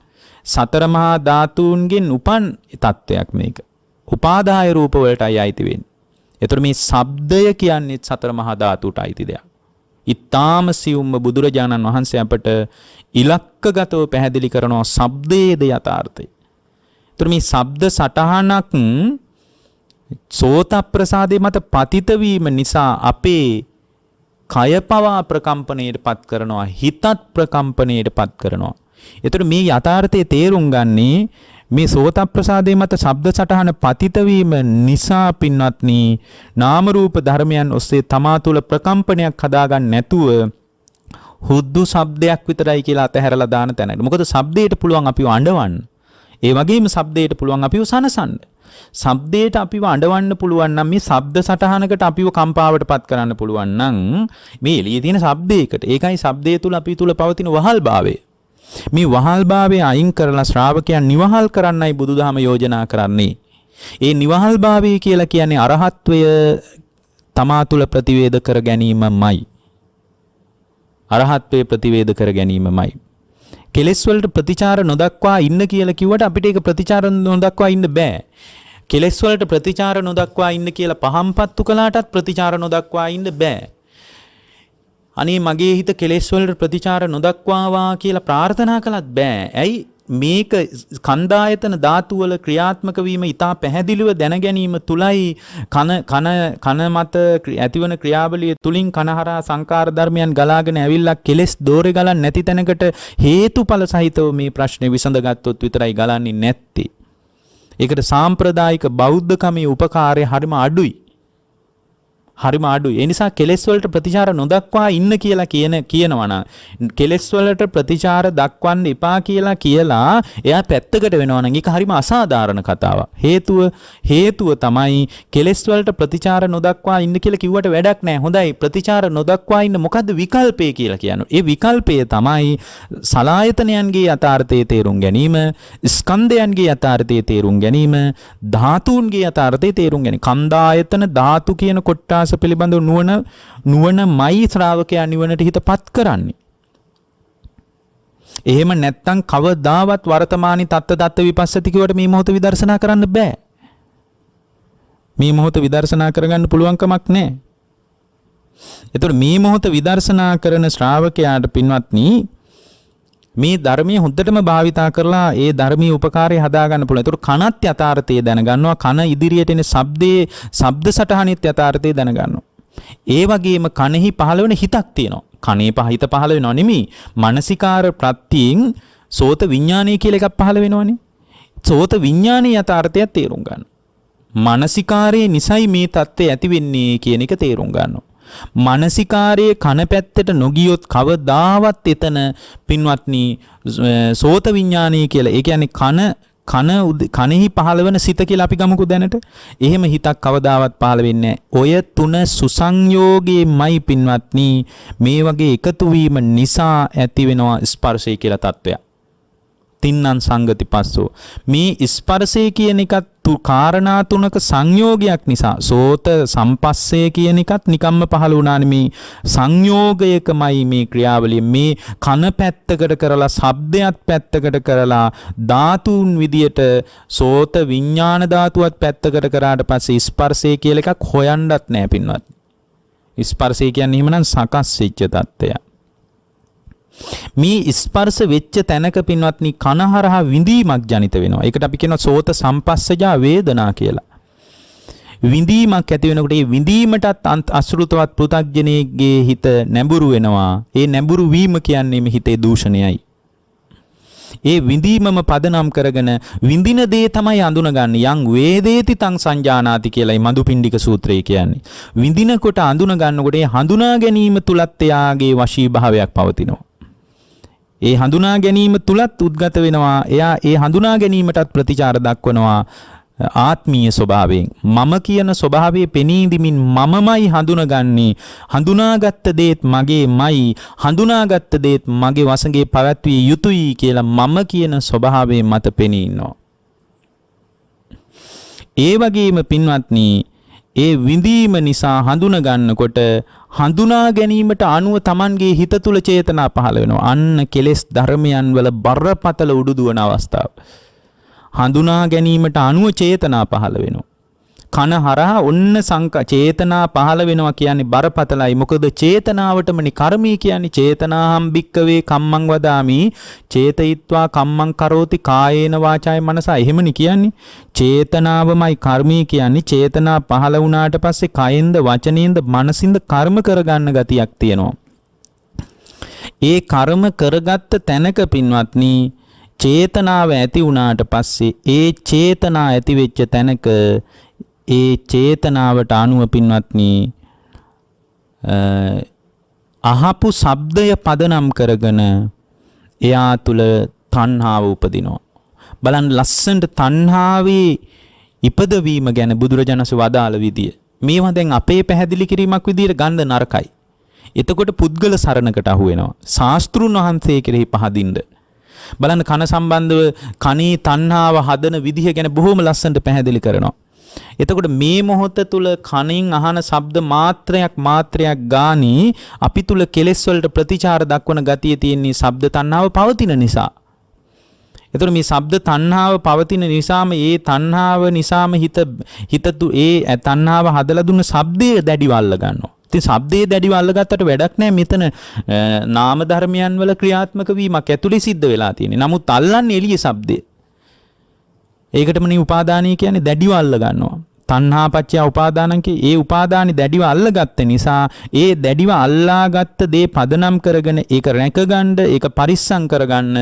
සතර මහා ධාතුන්ගෙන් උපන් තත්වයක් මේක. උපාදාය රූප වලටයි අයිති වෙන්නේ. එතකොට මේ ශබ්දය කියන්නේ සතර මහා ධාතුට අයිති දෙයක්. ඊටාම සියුම්ම බුදුරජාණන් වහන්සේ අපට ඉලක්කගතව පැහැදිලි කරනවා ශබ්දයේද යථාර්ථය. එතකොට මේ ශබ්ද සටහනක් සෝත ප්‍රසාදේ මත පතිත වීම නිසා අපේ කය පවා ප්‍රකම්පණයටපත් කරනවා, හිතත් ප්‍රකම්පණයටපත් කරනවා. එතකොට මේ යථාර්ථයේ තේරුම් ගන්නේ මේ සෝත ප්‍රසාදේ මත ශබ්ද සටහන පතිත වීම නිසා පින්වත්නි නාම රූප ධර්මයන් ඔස්සේ තමා තුළ ප්‍රකම්පනයක් හදාගන්න නැතුව හුදු ශබ්දයක් විතරයි කියලා අතහැරලා දාන තැනයි. මොකද ශබ්දයට පුළුවන් අපිව අඬවන්න. ඒ වගේම ශබ්දයට පුළුවන් අපිව සනසන්න. ශබ්දයට අපිව අඬවන්න පුළුවන් නම් මේ ශබ්ද සටහනකට අපිව කම්පාවටපත් කරන්න පුළුවන් නම් මේ එළියේ තියෙන ශබ්දයකට. ඒකයි ශබ්දය තුළ අපි තුළ පවතින වහල්භාවය. මේ වහල්භාවය අයින් කරලා ශ්‍රාවකයන් නිවහල් කරන්නයි බුදුදහම යෝජනා කරන්නේ. ඒ නිවහල්භාවය කියලා කියන්නේ අරහත්වය තමා තුළ ප්‍රතිවේද කර ගැනීමමයි. අරහත්වය ප්‍රතිවේද කර ගැනීමමයි. කෙලෙස් වලට ප්‍රතිචාර නොදක්වා ඉන්න කියලා කිව්වට අපිට ඒක ප්‍රතිචාර නොදක්වා ඉන්න බෑ. කෙලෙස් වලට ප්‍රතිචාර නොදක්වා ඉන්න කියලා පහම්පත්තු කළාටත් ප්‍රතිචාර නොදක්වා ඉන්න බෑ. අනේ මගේ හිත කෙලෙස් වලට ප්‍රතිචාර නොදක්වාවා කියලා ප්‍රාර්ථනා කළත් බෑ. ඇයි මේක කන්දායතන ධාතු වල ක්‍රියාත්මක වීම ඉතා පැහැදිලිව දැන ගැනීම තුලයි කන මත ඇතිවන ක්‍රියාවලිය තුලින් කනහරා සංකාර ධර්මයන් ගලාගෙන ඇවිල්ලා කෙලෙස් දෝරේ ගලන්නේ නැති තැනකට හේතුඵල සහිතව මේ ප්‍රශ්නේ විසඳගත්තොත් විතරයි ගලන්නේ නැත්තේ. ඒකට සාම්ප්‍රදායික බෞද්ධකමේ උපකාරය හරිම අඩුයි. හරිම අඩුයි. ඒ නිසා කෙලෙස් වලට ප්‍රතිචාර නොදක්වා ඉන්න කියලා කියනවා නම් කෙලෙස් වලට ප්‍රතිචාර දක්වන්න එපා කියලා එයා පැත්තකට වෙනවා නම් ඒක හරිම අසාධාරණ කතාවක්. හේතුව තමයි කෙලෙස් වලට ප්‍රතිචාර නොදක්වා ඉන්න කියලා කිව්වට වැඩක් නැහැ. හොඳයි ප්‍රතිචාර නොදක්වා ඉන්න මොකද්ද විකල්පය කියලා කියන්නේ? ඒ විකල්පය තමයි සලායතනයන්ගේ යථාර්ථයේ තේරුම් ගැනීම, ස්කන්ධයන්ගේ යථාර්ථයේ තේරුම් ගැනීම, ධාතුන්ගේ යථාර්ථයේ තේරුම් ගැනීම. කන්දායතන ධාතු කියන කොට්ටාස පිළිබඳව නුවණමයි ශ්‍රාවකයා නිවනට හිතපත් කරන්නේ. එහෙම නැත්තම් කවදාවත් වර්තමානී තත්ත විපස්සති කියවට මේ මොහොත විදර්ශනා කරන්න බෑ. මේ මොහොත විදර්ශනා කරගන්න පුළුවන් කමක් නැහැ. එතකොට මේ මොහොත විදර්ශනා කරන ශ්‍රාවකයාට පින්වත්නි මේ ධර්මයේ හොඳටම භාවිතා කරලා ඒ ධර්මීය උපකාරය හදා ගන්න පුළුවන්. ඒතකොට කනත් යථාර්ථය දැනගන්නවා. කන ඉදිරියට එන ශබ්ද සටහනෙත් යථාර්ථය දැනගන්නවා. ඒ වගේම කනෙහි පහළ වෙන හිතක් තියෙනවා. කනේ හිත පහළ වෙනව නෙමෙයි. මානසිකාර ප්‍රත්‍යයෙන් සෝත විඥානය කියලා එකක් පහළ වෙනවනේ. සෝත විඥානයේ යථාර්ථය තේරුම් ගන්න. මානසිකාරයේ නිසයි මේ தත්ත්වය ඇති වෙන්නේ කියන එක තේරුම් ගන්නවා. මානසිකාරයේ කන පැත්තට නොගියොත් කවදාවත් එතන පින්වත්නි සෝත විඥානය කියලා. ඒ කියන්නේ කනෙහි පහළ වෙන සිත කියලා අපි ගමුකෝ දැනට. එහෙම හිතක් කවදාවත් පහළ වෙන්නේ නැහැ. ඔය තුන සුසංයෝගයේමයි පින්වත්නි මේ වගේ එකතු වීම නිසා ඇති වෙනවා ස්පර්ශය කියලා තත්වයක්. තින්නම් සංගති පස්සෝ. මේ ස්පර්ශය කියන එකත් කාරණා තුනක සංයෝගයක් නිසා සෝත සම්පස්සේ කියන එකත් නිකම්ම පහළ වුණානේ. මේ සංයෝගයකමයි මේ ක්‍රියාවලිය. මේ කන පැත්තකට කරලා ශබ්දයක් පැත්තකට කරලා ධාතුන් විදියට සෝත විඥාන ධාතුවත් පැත්තකට කරාට පස්සේ ස්පර්ශය කියලා එකක් හොයන්නත් නැහැ පින්වත්. ස්පර්ශය කියන්නේ එහෙමනම් සකස් වෙච්ච தත්ත්වයක්. මේ ස්පර්ශ වෙච්ච තැනක පින්වත්නි කනහරහා විඳීමක් ජනිත වෙනවා. ඒකට අපි කියනවා සෝත සම්පස්සජා වේදනා කියලා. විඳීමක් ඇති වෙනකොට ඒ විඳීමටත් අසෘතවත් පෘථග්ජනයේ හිත නැඹුරු වෙනවා. ඒ නැඹුරු වීම කියන්නේ මේ හිතේ දූෂණයයි. ඒ විඳීමම පදනම් කරගෙන විඳින දේ තමයි අඳුනගන්නේ. යං වේදේති තං සංජානාති කියලායි මදුපිණ්ඩික සූත්‍රය කියන්නේ. විඳිනකොට අඳුන ගන්නකොට ඒ හඳුනා ගැනීම තුලත් එයාගේ වශී භාවයක් පවතිනවා. ඒ හඳුනා ගැනීම තුලත් උද්ගත වෙනවා. එයා ඒ හඳුනා ගැනීමටත් ප්‍රතිචාර දක්වනවා ආත්මීය ස්වභාවයෙන්. මම කියන ස්වභාවයේ පෙනී දිමින් මමමයි හඳුනගන්නේ. හඳුනාගත්ත දේත් මගේමයි. හඳුනාගත්ත දේත් මගේ වසඟේ පැවැත්විය යුතුයි කියලා මම කියන ස්වභාවයේ මත පෙනී ඉන්නවා. ඒ වගේම පින්වත්නි ඒ විඳීම නිසා හඳුන ගන්නකොට හඳුනා ගැනීමට අනුව Tamanගේ හිත තුල චේතනා පහළ වෙනවා. අන්න කෙලෙස් ධර්මයන් වල බරපතල උඩුදුවන අවස්ථාව. හඳුනා ගැනීමට අනුව චේතනා පහළ වෙනවා. කන හරහා ඔන්න චේතනා පහළ වෙනවා කියන්නේ බරපතලයි. මොකද චේතනාවටමනේ කර්මය කියන්නේ. චේතනාහම් භික්කවේ කම්මං වදාමි චේතයිත්වා කම්මං කරෝති කායේන වාචාය මනසා. එහෙමනේ කියන්නේ. චේතනාවමයි කර්මය කියන්නේ. චේතනා පහළ වුණාට පස්සේ කයෙන්ද වචනයෙන්ද මනසින්ද කර්ම කරගන්න ගතියක් තියෙනවා. ඒ කර්ම කරගත්ත තැනක පින්වත්නි චේතනාව ඇති වුණාට පස්සේ ඒ චේතනා ඇති වෙච්ච තැනක ඒ චේතනාවට අනුව පින්වත්නි අහපු ශබ්දය පදනම් කරගෙන එයා තුල තණ්හාව උපදිනවා. බලන්න ලස්සනට තණ්හාවේ ඉපදවීම ගැන බුදුරජාණන් වදාළ විදිය. මේවා දැන් අපේ පැහැදිලි කිරීමක් විදියට ගන්න නරකයි. එතකොට පුද්ගල සරණකට අහු වෙනවා. ශාස්ත්‍රුන් වහන්සේ කෙරෙහි පහදින්න. බලන්න කන සම්බන්ධව කනේ තණ්හාව හදන විදිහ ගැන බොහොම ලස්සනට පැහැදිලි කරනවා. එතකොට මේ මොහොත තුල කනින් අහන ශබ්ද මාත්‍රයක් ගානේ අපි තුල කෙලෙස් වලට ප්‍රතිචාර දක්වන ගතිය තියෙන ශබ්ද තණ්හාව පවතින නිසා. එතකොට මේ ශබ්ද තණ්හාව පවතින නිසාම ඒ තණ්හාව නිසාම හිත ඒ තණ්හාව හදලා දුන්න ශබ්දයේ දැඩිව අල්ල ගන්නවා. ඉතින් ශබ්දයේ දැඩිව අල්ලගත්තට වැඩක් නැහැ. මෙතන නාම ධර්මයන් වල ක්‍රියාත්මක වීමක් ඇතුලේ සිද්ධ වෙලා තියෙන්නේ. නමුත් අල්ලන්නේ එළියේ ශබ්දේ. ඒකටම නේ උපාදානීය කියන්නේ දැඩිව අල්ල ගන්නවා. තණ්හා පත්‍ය උපාදානං කිය ඒ උපාදානි දැඩිව අල්ලගත්ත නිසා ඒ දැඩිව අල්ලාගත්ත දේ පදනම් කරගෙන ඒක රැකගන්න ඒක පරිස්සම් කරගන්න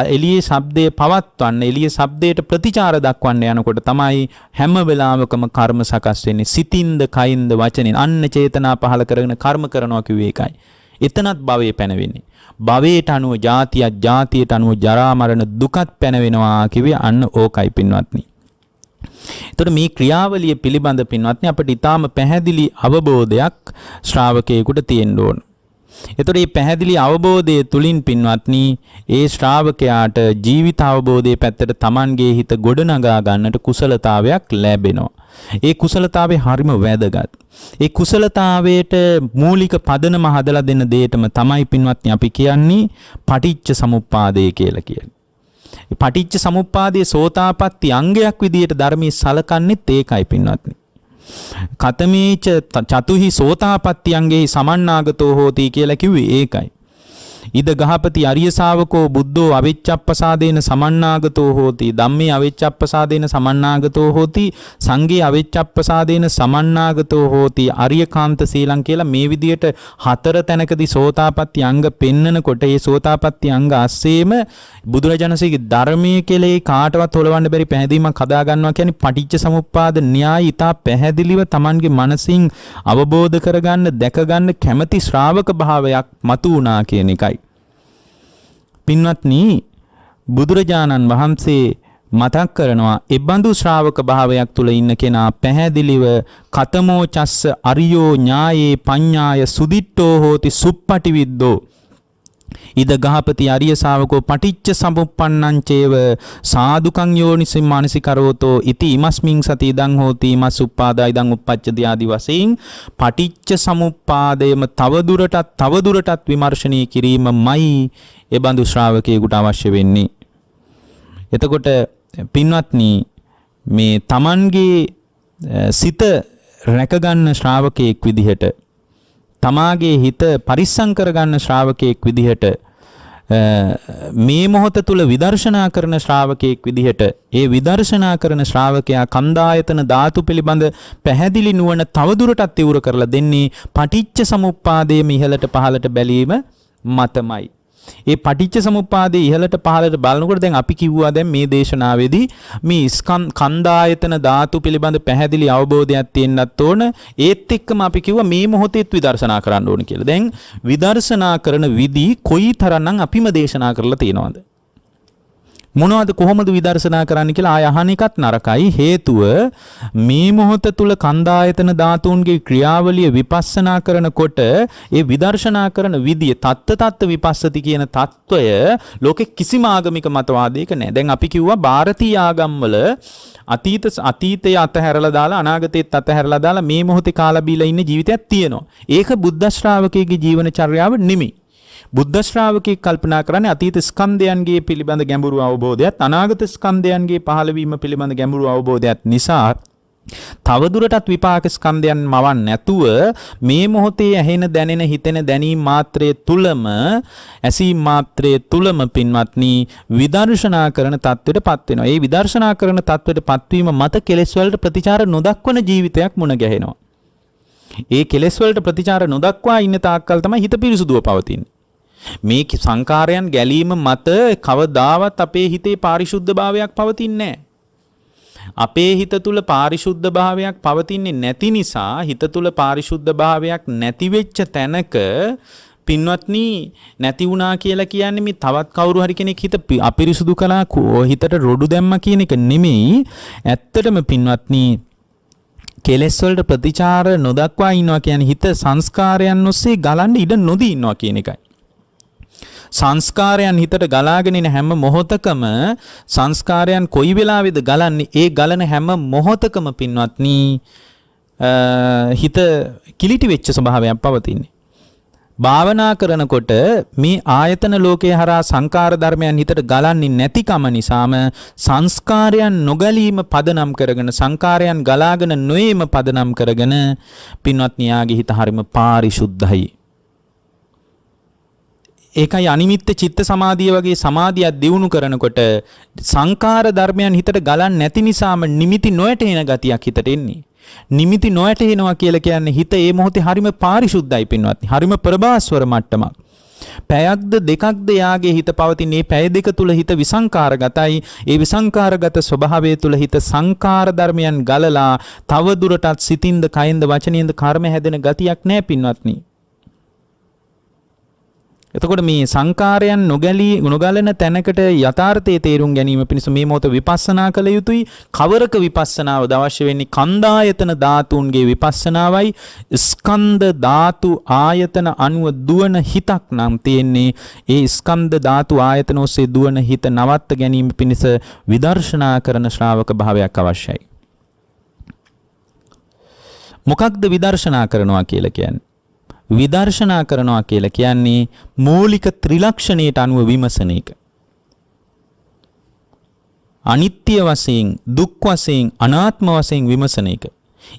එළියේ ශබ්දයේ පවත්වන්න එළියේ ශබ්දයට ප්‍රතිචාර දක්වන්න යනකොට තමයි හැම වෙලාවකම කර්ම සකස් වෙන්නේ සිතින්ද කයින්ද වචනෙන් අන්න චේතනා පහල කරගෙන කර්ම කරනවා කිව්වේ ඒකයි. එතනත් භවයේ පැනවෙන්නේ. භවයට අනුව ජාතියක් ජාතියට අනුව ජරා මරණ දුකත් පැනවෙනවා කිව්වේ අන්න ඕකයි පින්වත්නි. එතකොට මේ ක්‍රියාවලිය පිළිබඳ පින්වත්නි අපිට ඊටාම පැහැදිලි අවබෝධයක් ශ්‍රාවකයෙකුට තියෙන්න ඕන. එතකොට මේ පැහැදිලි අවබෝධය තුලින් පින්වත්නි ඒ ශ්‍රාවකයාට ජීවිත අවබෝධයේ පැත්තට Tamanගේ හිත ගොඩනගා ගන්නට කුසලතාවයක් ලැබෙනවා. ඒ කුසලතාවේ හරිම වැදගත්. ඒ කුසලතාවයට මූලික පදනම හදලා දෙන දෙයටම තමයි පින්වත්නි අපි කියන්නේ පටිච්ච සමුප්පාදය කියලා කියන්නේ. පටිච්ච සමුප්පාදයේ සෝතාපට්ටි අංගයක් විදියට ධර්මයේ සලකන්නේත් ඒකයි පින්වත්නි. කතමේච චතුහි සෝතාපට්ටි අංගේ සමන්නාගතෝ හෝති කියලා කිව්වේ ඒකයි. ඉද ගහපති අරිය ශාවකෝ බුද්ධෝ අවිච්ඡප්පසාදේන සමන්නාගතෝ හෝති ධම්මේ අවිච්ඡප්පසාදේන සමන්නාගතෝ හෝති සංඝේ අවිච්ඡප්පසාදේන සමන්නාගතෝ හෝති අරියකාන්ත සීලං කියලා මේ විදියට හතර තැනකදී සෝතාපට්ටි අංග පෙන්නකොට ඒ සෝතාපට්ටි අංග අස්සේම බුදුරජාණන්සේගේ ධර්මයේ කෙලේ කාටවත් හොලවන්න බැරි පැහැදීමක් හදා ගන්නවා කියන්නේ පටිච්ච සමුප්පාද න්‍යාය ඊටා පැහැදිලිව Tamanගේ මනසින් අවබෝධ කරගන්න දැකගන්න කැමැති ශ්‍රාවක භාවයක් මතු වුණා කියන එකයි. පින්වත්නි බුදුරජාණන් වහන්සේ මතක් කරනවා එබඳු ශ්‍රාවක භාවයක් තුල ඉන්න කෙනා පැහැදිලිව කතමෝ චස්ස අරියෝ ඥායේ පඤ්ඤාය සුදිට්ඨෝ හෝති සුප්පටිවිද්දෝ ඉද ගහපති අරිය ශාවකෝ පටිච්ච සමුප්පන්නං චේව සාදුකං යෝනිසින් මානසිකරෝතෝ ඉති ඉමස්මින් සති ඉදං හෝති ඉමස් උප්පාදා ඉදං උප්පච්චති ආදි වශයෙන් පටිච්ච සමුප්පාදයම තවදුරටත් විමර්ශනය කිරීමමයි එබඳු ශ්‍රාවකයෙකුට අවශ්‍ය වෙන්නේ. එතකොට පින්වත්නි මේ Tamanගේ සිත රැකගන්න ශ්‍රාවකයෙක් විදිහට තමාගේ හිත පරිස්සම් කරගන්න ශ්‍රාවකයෙක් විදිහට මේ මොහොත තුල විදර්ශනා කරන ශ්‍රාවකයෙක් විදිහට ඒ විදර්ශනා කරන ශ්‍රාවකයා කන්දායතන ධාතු පිළිබඳ පැහැදිලි නුවණ තවදුරටත් තිවුර කරලා දෙන්නේ පටිච්ච සමුප්පාදයේ ඉහළට පහළට බැලීම මතමයි. ඒ පටිච්ච සමුප්පාදයේ ඉහළට පහළට බලනකොට දැන් අපි කිව්වා දැන් මේ දේශනාවේදී මේ කන්දායතන ධාතු පිළිබඳ පැහැදිලි අවබෝධයක් තියෙන්නත් ඕන. ඒත් එක්කම අපි කිව්වා මේ මොහොතේත් විදර්ශනා කරන්න ඕන කියලා. දැන් විදර්ශනා කරන විදි කොයිතරම්නම් අපිම දේශනා කරලා තියෙනවද? මොනවද කොහොමද විදර්ශනා කරන්න කියලා ආය අහන එකත් නරකයි. හේතුව මේ මොහොත තුල කන්දායතන ධාතුන්ගේ ක්‍රියාවලිය විපස්සනා කරනකොට ඒ විදර්ශනා කරන විදිය තත්ත විපස්සති කියන తত্ত্বය ලෝකෙ කිසිම ආගමික මතවාදයක නැහැ. දැන් අපි කිව්වා ಭಾರತೀಯ ආගම්වල අතීතයේ අතහැරලා දාලා අනාගතයේත් අතහැරලා දාලා මේ මොහොතේ කාලා බීලා ඉන්න ජීවිතයක් තියෙනවා. ඒක බුද්ධ ශ්‍රාවකයේ ජීවන චර්යාව නෙමෙයි. බුද්ධ ශ්‍රාවකෙක් කල්පනා කරන්නේ අතීත ස්කන්ධයන්ගේ පිළිබඳ ගැඹුරු අවබෝධයත් අනාගත ස්කන්ධයන්ගේ පහළවීම පිළිබඳ ගැඹුරු අවබෝධයත් නිසා තවදුරටත් විපාක ස්කන්ධයන් මවන්න නැතුව මේ මොහොතේ ඇහෙන දැනෙන හිතෙන දැනීම් මාත්‍රයේ තුලම ඇසීම් මාත්‍රයේ තුලම පින්වත්නි විදර්ශනා කරන தත්වෙටපත් වෙනවා. ඒ විදර්ශනා කරන தත්වෙටපත් වීම මත කෙලෙස් වලට ප්‍රතිචාර නොදක්වන ජීවිතයක් මුණ ගැහෙනවා. ඒ කෙලෙස් වලට ප්‍රතිචාර නොදක්වා ඉන්න තාක්කල් තමයි හිත පිරිසුදුව පවතින්නේ. මේ සංකාරයන් ගැලීම මත කවදාවත් අපේ හිතේ පාරිශුද්ධ භාවයක් පවතින්නේ නැහැ. අපේ හිත තුල පාරිශුද්ධ භාවයක් පවතින්නේ නැති නිසා හිත තුල පාරිශුද්ධ භාවයක් නැති වෙච්ච තැනක පින්වත්නි නැති වුණා කියලා කියන්නේ මේ තවත් කවුරු හරි කෙනෙක් හිත අපිරිසුදු කළා හිතට රොඩු දැම්මා කියන එක නෙමෙයි. ඇත්තටම පින්වත්නි කෙලෙස් වලට ප්‍රතිචාර නොදක්වා ඉන්නවා කියන්නේ හිත සංස්කාරයන් ඔස්සේ ගලන්න ඉඩ නොදී ඉන්නවා කියන එකයි. සංස්කාරයන් හිතට ගලාගෙන එන හැම මොහොතකම සංස්කාරයන් කොයි වෙලාවෙද ගලන්නේ ඒ ගලන හැම මොහොතකම පින්වත්නි හිත කිලිටි වෙච්ච ස්වභාවයක් පවතින්නේ. භාවනා කරනකොට මේ ආයතන ලෝකයේ හරහා සංකාර ධර්මයන් හිතට ගලන්නේ නැතිකම නිසාම සංස්කාරයන් නොගලීම පදනම් කරගෙන සංකාරයන් ගලාගෙන නොයීම පදනම් කරගෙන පින්වත්නි යාගේ හිත හරිම පාරිශුද්ධයි. ඒකයි අනිමිත්ත චිත්ත සමාධිය වගේ සමාධියක් දියුණු කරනකොට සංකාර ධර්මයන් හිතට ගලන්නේ නැති නිසාම නිමිති නොයැටෙන ගතියක් හිතට එන්නේ. නිමිති නොයැටෙනවා කියලා කියන්නේ හිත ඒ මොහොතේ හරිම පාරිශුද්ධයි පින්වත්නි. හරිම ප්‍රභාස්වර මට්ටමක්. පැයක්ද දෙකක්ද යාගේ හිත පවතින මේ පැය දෙක තුල හිත විසංකාරගතයි. ඒ විසංකාරගත ස්වභාවය තුල හිත සංකාර ධර්මයන් ගලලා තව දුරටත් සිතින්ද කයින්ද වචනින්ද කර්ම හැදෙන ගතියක් නැහැ පින්වත්නි. එතකොට මේ සංකාරයන් නොගලන තැනකට යථාර්ථයේ තේරුම් ගැනීම පිණිස මේ මොහොත විපස්සනා කළ යුතුයි. කවරක විපස්සනාවද අවශ්‍ය වෙන්නේ? කන්දායතන ධාතුන්ගේ විපස්සනාවයි. ස්කන්ධ ධාතු ආයතන අනුව දුවන හිතක් නම් තියෙන්නේ. ඒ ස්කන්ධ ධාතු ආයතන ඔස්සේ දුවන හිත නවත්ත ගැනීම පිණිස විදර්ශනා කරන ශ්‍රාවක භාවයක් අවශ්‍යයි. මොකක්ද විදර්ශනා කරනවා කියලා කියන්නේ? විදර්ශනා කරනවා කියලා කියන්නේ මූලික ත්‍රිලක්ෂණයට අනුව විමසන එක. අනිත්‍ය වශයෙන්, දුක් වශයෙන්, අනාත්ම වශයෙන් විමසන එක.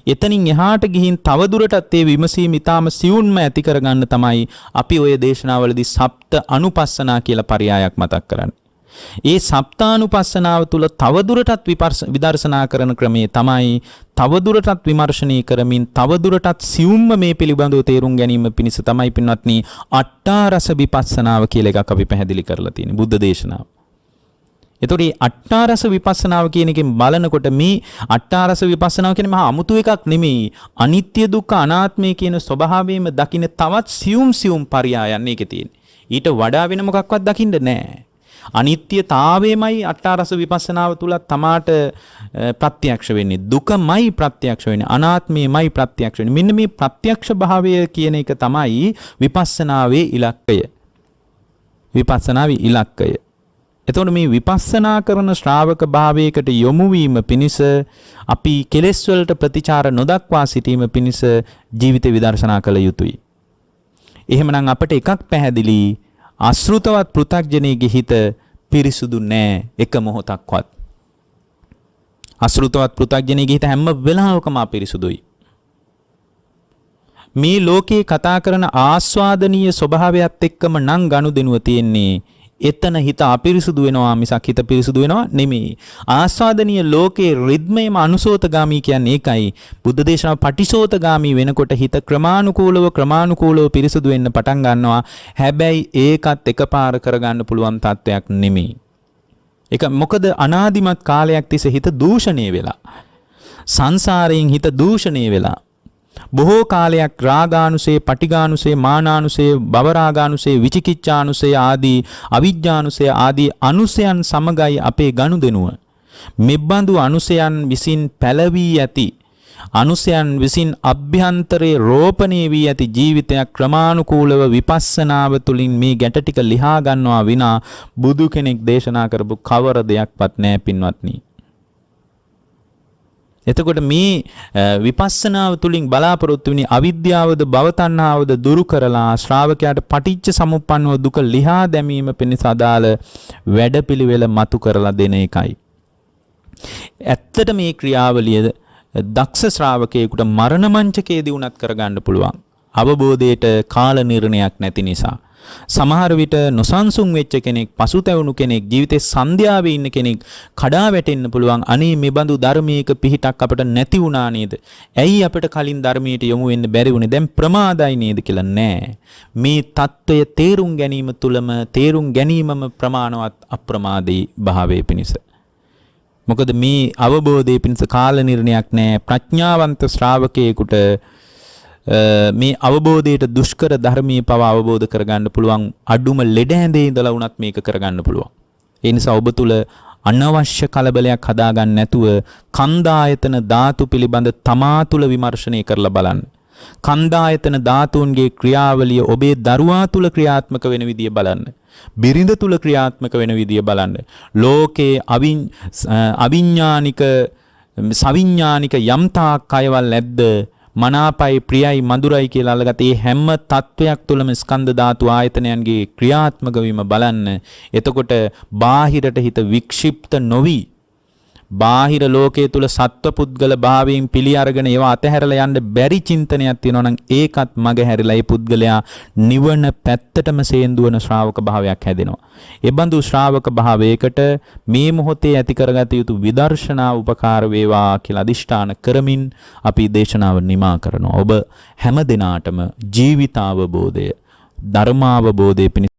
එතනින් එහාට ගිහින් තවදුරටත් ඒ විමසීම ඊටාම සියුම්ම ඇති කරගන්න තමයි අපි ඔය දේශනාවලදී සප්ත අනුපස්සනා කියලා පරයයක් මතක් කරන්නේ. ඒ සප්තානුපස්සනාව තුළ තවදුරටත් විදර්ශනා කරන ක්‍රමයේ තමයි තවදුරටත් විමර්ශනය කරමින් තවදුරටත් සියුම්ම මේ පිළිබඳව තේරුම් ගැනීම පිණිස තමයි පින්වත්නි අට්ඨාරස විපස්සනාව කියලා එකක් අපි පැහැදිලි කරලා තියෙන්නේ බුද්ධ දේශනාව. එතකොට මේ අට්ඨාරස විපස්සනාව කියන එකෙන් බලනකොට මේ අට්ඨාරස විපස්සනාව කියන්නේ මහා අමුතු එකක් නෙමෙයි. අනිත්‍ය දුක්ඛ අනාත්මය කියන ස්වභාවයෙන්ම දකින්න තවත් සියුම් පරයයන් ඒකේ තියෙන්නේ. ඊට වඩා වෙන මොකක්වත් දකින්න නැහැ. අනිත්‍යතාවයමයි අට්ඨාරස විපස්සනාව තුල තමාට ප්‍රත්‍යක්ෂ වෙන්නේ. දුකමයි ප්‍රත්‍යක්ෂ වෙන්නේ. අනාත්මයමයි ප්‍රත්‍යක්ෂ වෙන්නේ. මෙන්න මේ ප්‍රත්‍යක්ෂ භාවය කියන එක තමයි විපස්සනාවේ ඉලක්කය. විපස්සනාවේ ඉලක්කය. එතකොට මේ විපස්සනා කරන ශ්‍රාවක භාවයකට යොමු වීම පිණිස අපි කෙලෙස් වලට ප්‍රතිචාර නොදක්වා සිටීම පිණිස ජීවිත විදර්ශනා කළ යුතුයි. එහෙමනම් අපිට එකක් පැහැදිලි. අශෘතවත් පෘථග්ජනයේ හිත පිරිසුදු නෑ එක මොහොතක්වත්. අශෘතවත් පෘථග්ජනයේ හිත හැම වෙලාවකම අපිරිසුදුයි. මේ ලෝකේ කතා කරන ආස්වාදනීය ස්වභාවයත් එක්කම නම් ගනුදෙනුව තියෙන්නේ. එතන හිත අපිරිසුදු වෙනවා මිසක් හිත පිරිසුදු වෙනවා නෙමෙයි. ආස්වාදනීය ලෝකේ රිද්මයම අනුසෝතගාමී කියන්නේ ඒකයි. බුද්ධ දේශනාව පටිසෝතගාමී වෙනකොට හිත ක්‍රමානුකූලව පිරිසුදු වෙන්න පටන් ගන්නවා. හැබැයි ඒකත් එකපාර කරගන්න පුළුවන් තත්වයක් නෙමෙයි. ඒක මොකද අනාදිමත් කාලයක් තිස්සේ හිත දූෂණය වෙලා. සංසාරයෙන් හිත දූෂණය වෙලා. බොහෝ කාලයක් රාගානුසේ, පටිඝානුසේ, මානානුසේ, භවරාගානුසේ, විචිකිච්ඡානුසේ ආදී අවිජ්ජානුසේ ආදී අනුසයන් සමගයි අපේ ගනුදෙනුව. මෙබඳු අනුසයන් විසින් පැලවී ඇති අනුසයන් විසින් අභ්‍යන්තරේ රෝපණය වී ඇති ජීවිතයක් ක්‍රමානුකූලව විපස්සනාව තුළින් මේ ගැට ටික ලිහා ගන්නවා විනා බුදු කෙනෙක් දේශනා කරපු කවර දෙයක්වත් නැහැ පින්වත්නි. එතකොට මේ විපස්සනාව තුළින් බලාපොරොත්තු වෙන්නේ අවිද්‍යාවද භවතණ්හාවද දුරු කරලා ශ්‍රාවකයාට පටිච්ච සමුප්පන්නව දුක ලිහා දැමීම පිණිස අදාළ වැඩපිළිවෙල මතු කරලා දෙන එකයි. ඇත්තට මේ ක්‍රියාවලිය දක්ෂ ශ්‍රාවකයෙකුට මරණ මංචකයේදී උනත් කරගන්න පුළුවන්. අවබෝධයට කාල නිර්ණයක් නැති නිසා. සමහර විට නොසන්සුන් වෙච්ච කෙනෙක්, පසුතැවුණු කෙනෙක්, ජීවිතේ සන්ධ්‍යාවේ ඉන්න කෙනෙක් කඩා වැටෙන්න පුළුවන්. අනේ මේ බඳු ධර්මයක පිහිටක් අපිට නැති වුණා නේද? ඇයි අපිට කලින් ධර්මයට යොමු වෙන්න බැරි වුණේ? දැන් ප්‍රමාදයි නේද කියලා නෑ. මේ தত্ত্বය තේරුම් ගැනීම තුලම තේරුම් ගැනීමම ප්‍රමාණවත් අප්‍රමාදී භාවයේ පිණිස. මොකද මේ අවබෝධයේ පිණිස කාල නිර්ණයක් නෑ. ප්‍රඥාවන්ත ශ්‍රාවකයෙකුට මේ අවබෝධයට දුෂ්කර ධර්මයේ පව අවබෝධ කරගන්න පුළුවන්. අඩුම ලෙඩ හැඳේ ඉඳලා වුණත් මේක කරගන්න පුළුවන්. ඒ නිසා ඔබ තුල අනවශ්‍ය කලබලයක් හදාගන්න නැතුව කන්දායතන ධාතු පිළිබඳ තමා තුල විමර්ශනය කරලා බලන්න. කන්දායතන ධාතුන්ගේ ක්‍රියාවලිය ඔබේ දරුවා තුල ක්‍රියාත්මක වෙන විදිය බලන්න. බිරිඳ තුල ක්‍රියාත්මක වෙන විදිය බලන්න. ලෝකේ අවිඥානික සවිඥානික යම්තා කයවල් නැද්ද? මනාපයි, ප්‍රියයි, මధుරයි කියලා අල්ලගත ඒ හැම තත්වයක් තුළම ස්කන්ධ ධාතු ආයතනයන්ගේ ක්‍රියාත්මක වීම බලන්න. එතකොට බාහිරට හිත වික්ෂිප්ත නොවි, බාහිර ලෝකයේ තුල සත්ව පුද්ගල භාවයෙන් පිළි අරගෙන ඒවා අතහැරලා යන්න බැරි චින්තනයක් තියෙනවා නම් ඒකත් මග හැරිලා ඒ පුද්ගලයා නිවන පැත්තටම සේන්දුවන ශ්‍රාවක භාවයක් හැදෙනවා. ඒ බඳු ශ්‍රාවක භාවයකට මේ මොහොතේ ඇති කරගත යුතු විදර්ශනා උපකාර වේවා කියලා අදිෂ්ඨාන කරමින් අපි දේශනාව නිමා කරනවා. ඔබ හැම දිනාටම ජීවිතාවබෝධය ධර්මාවබෝධය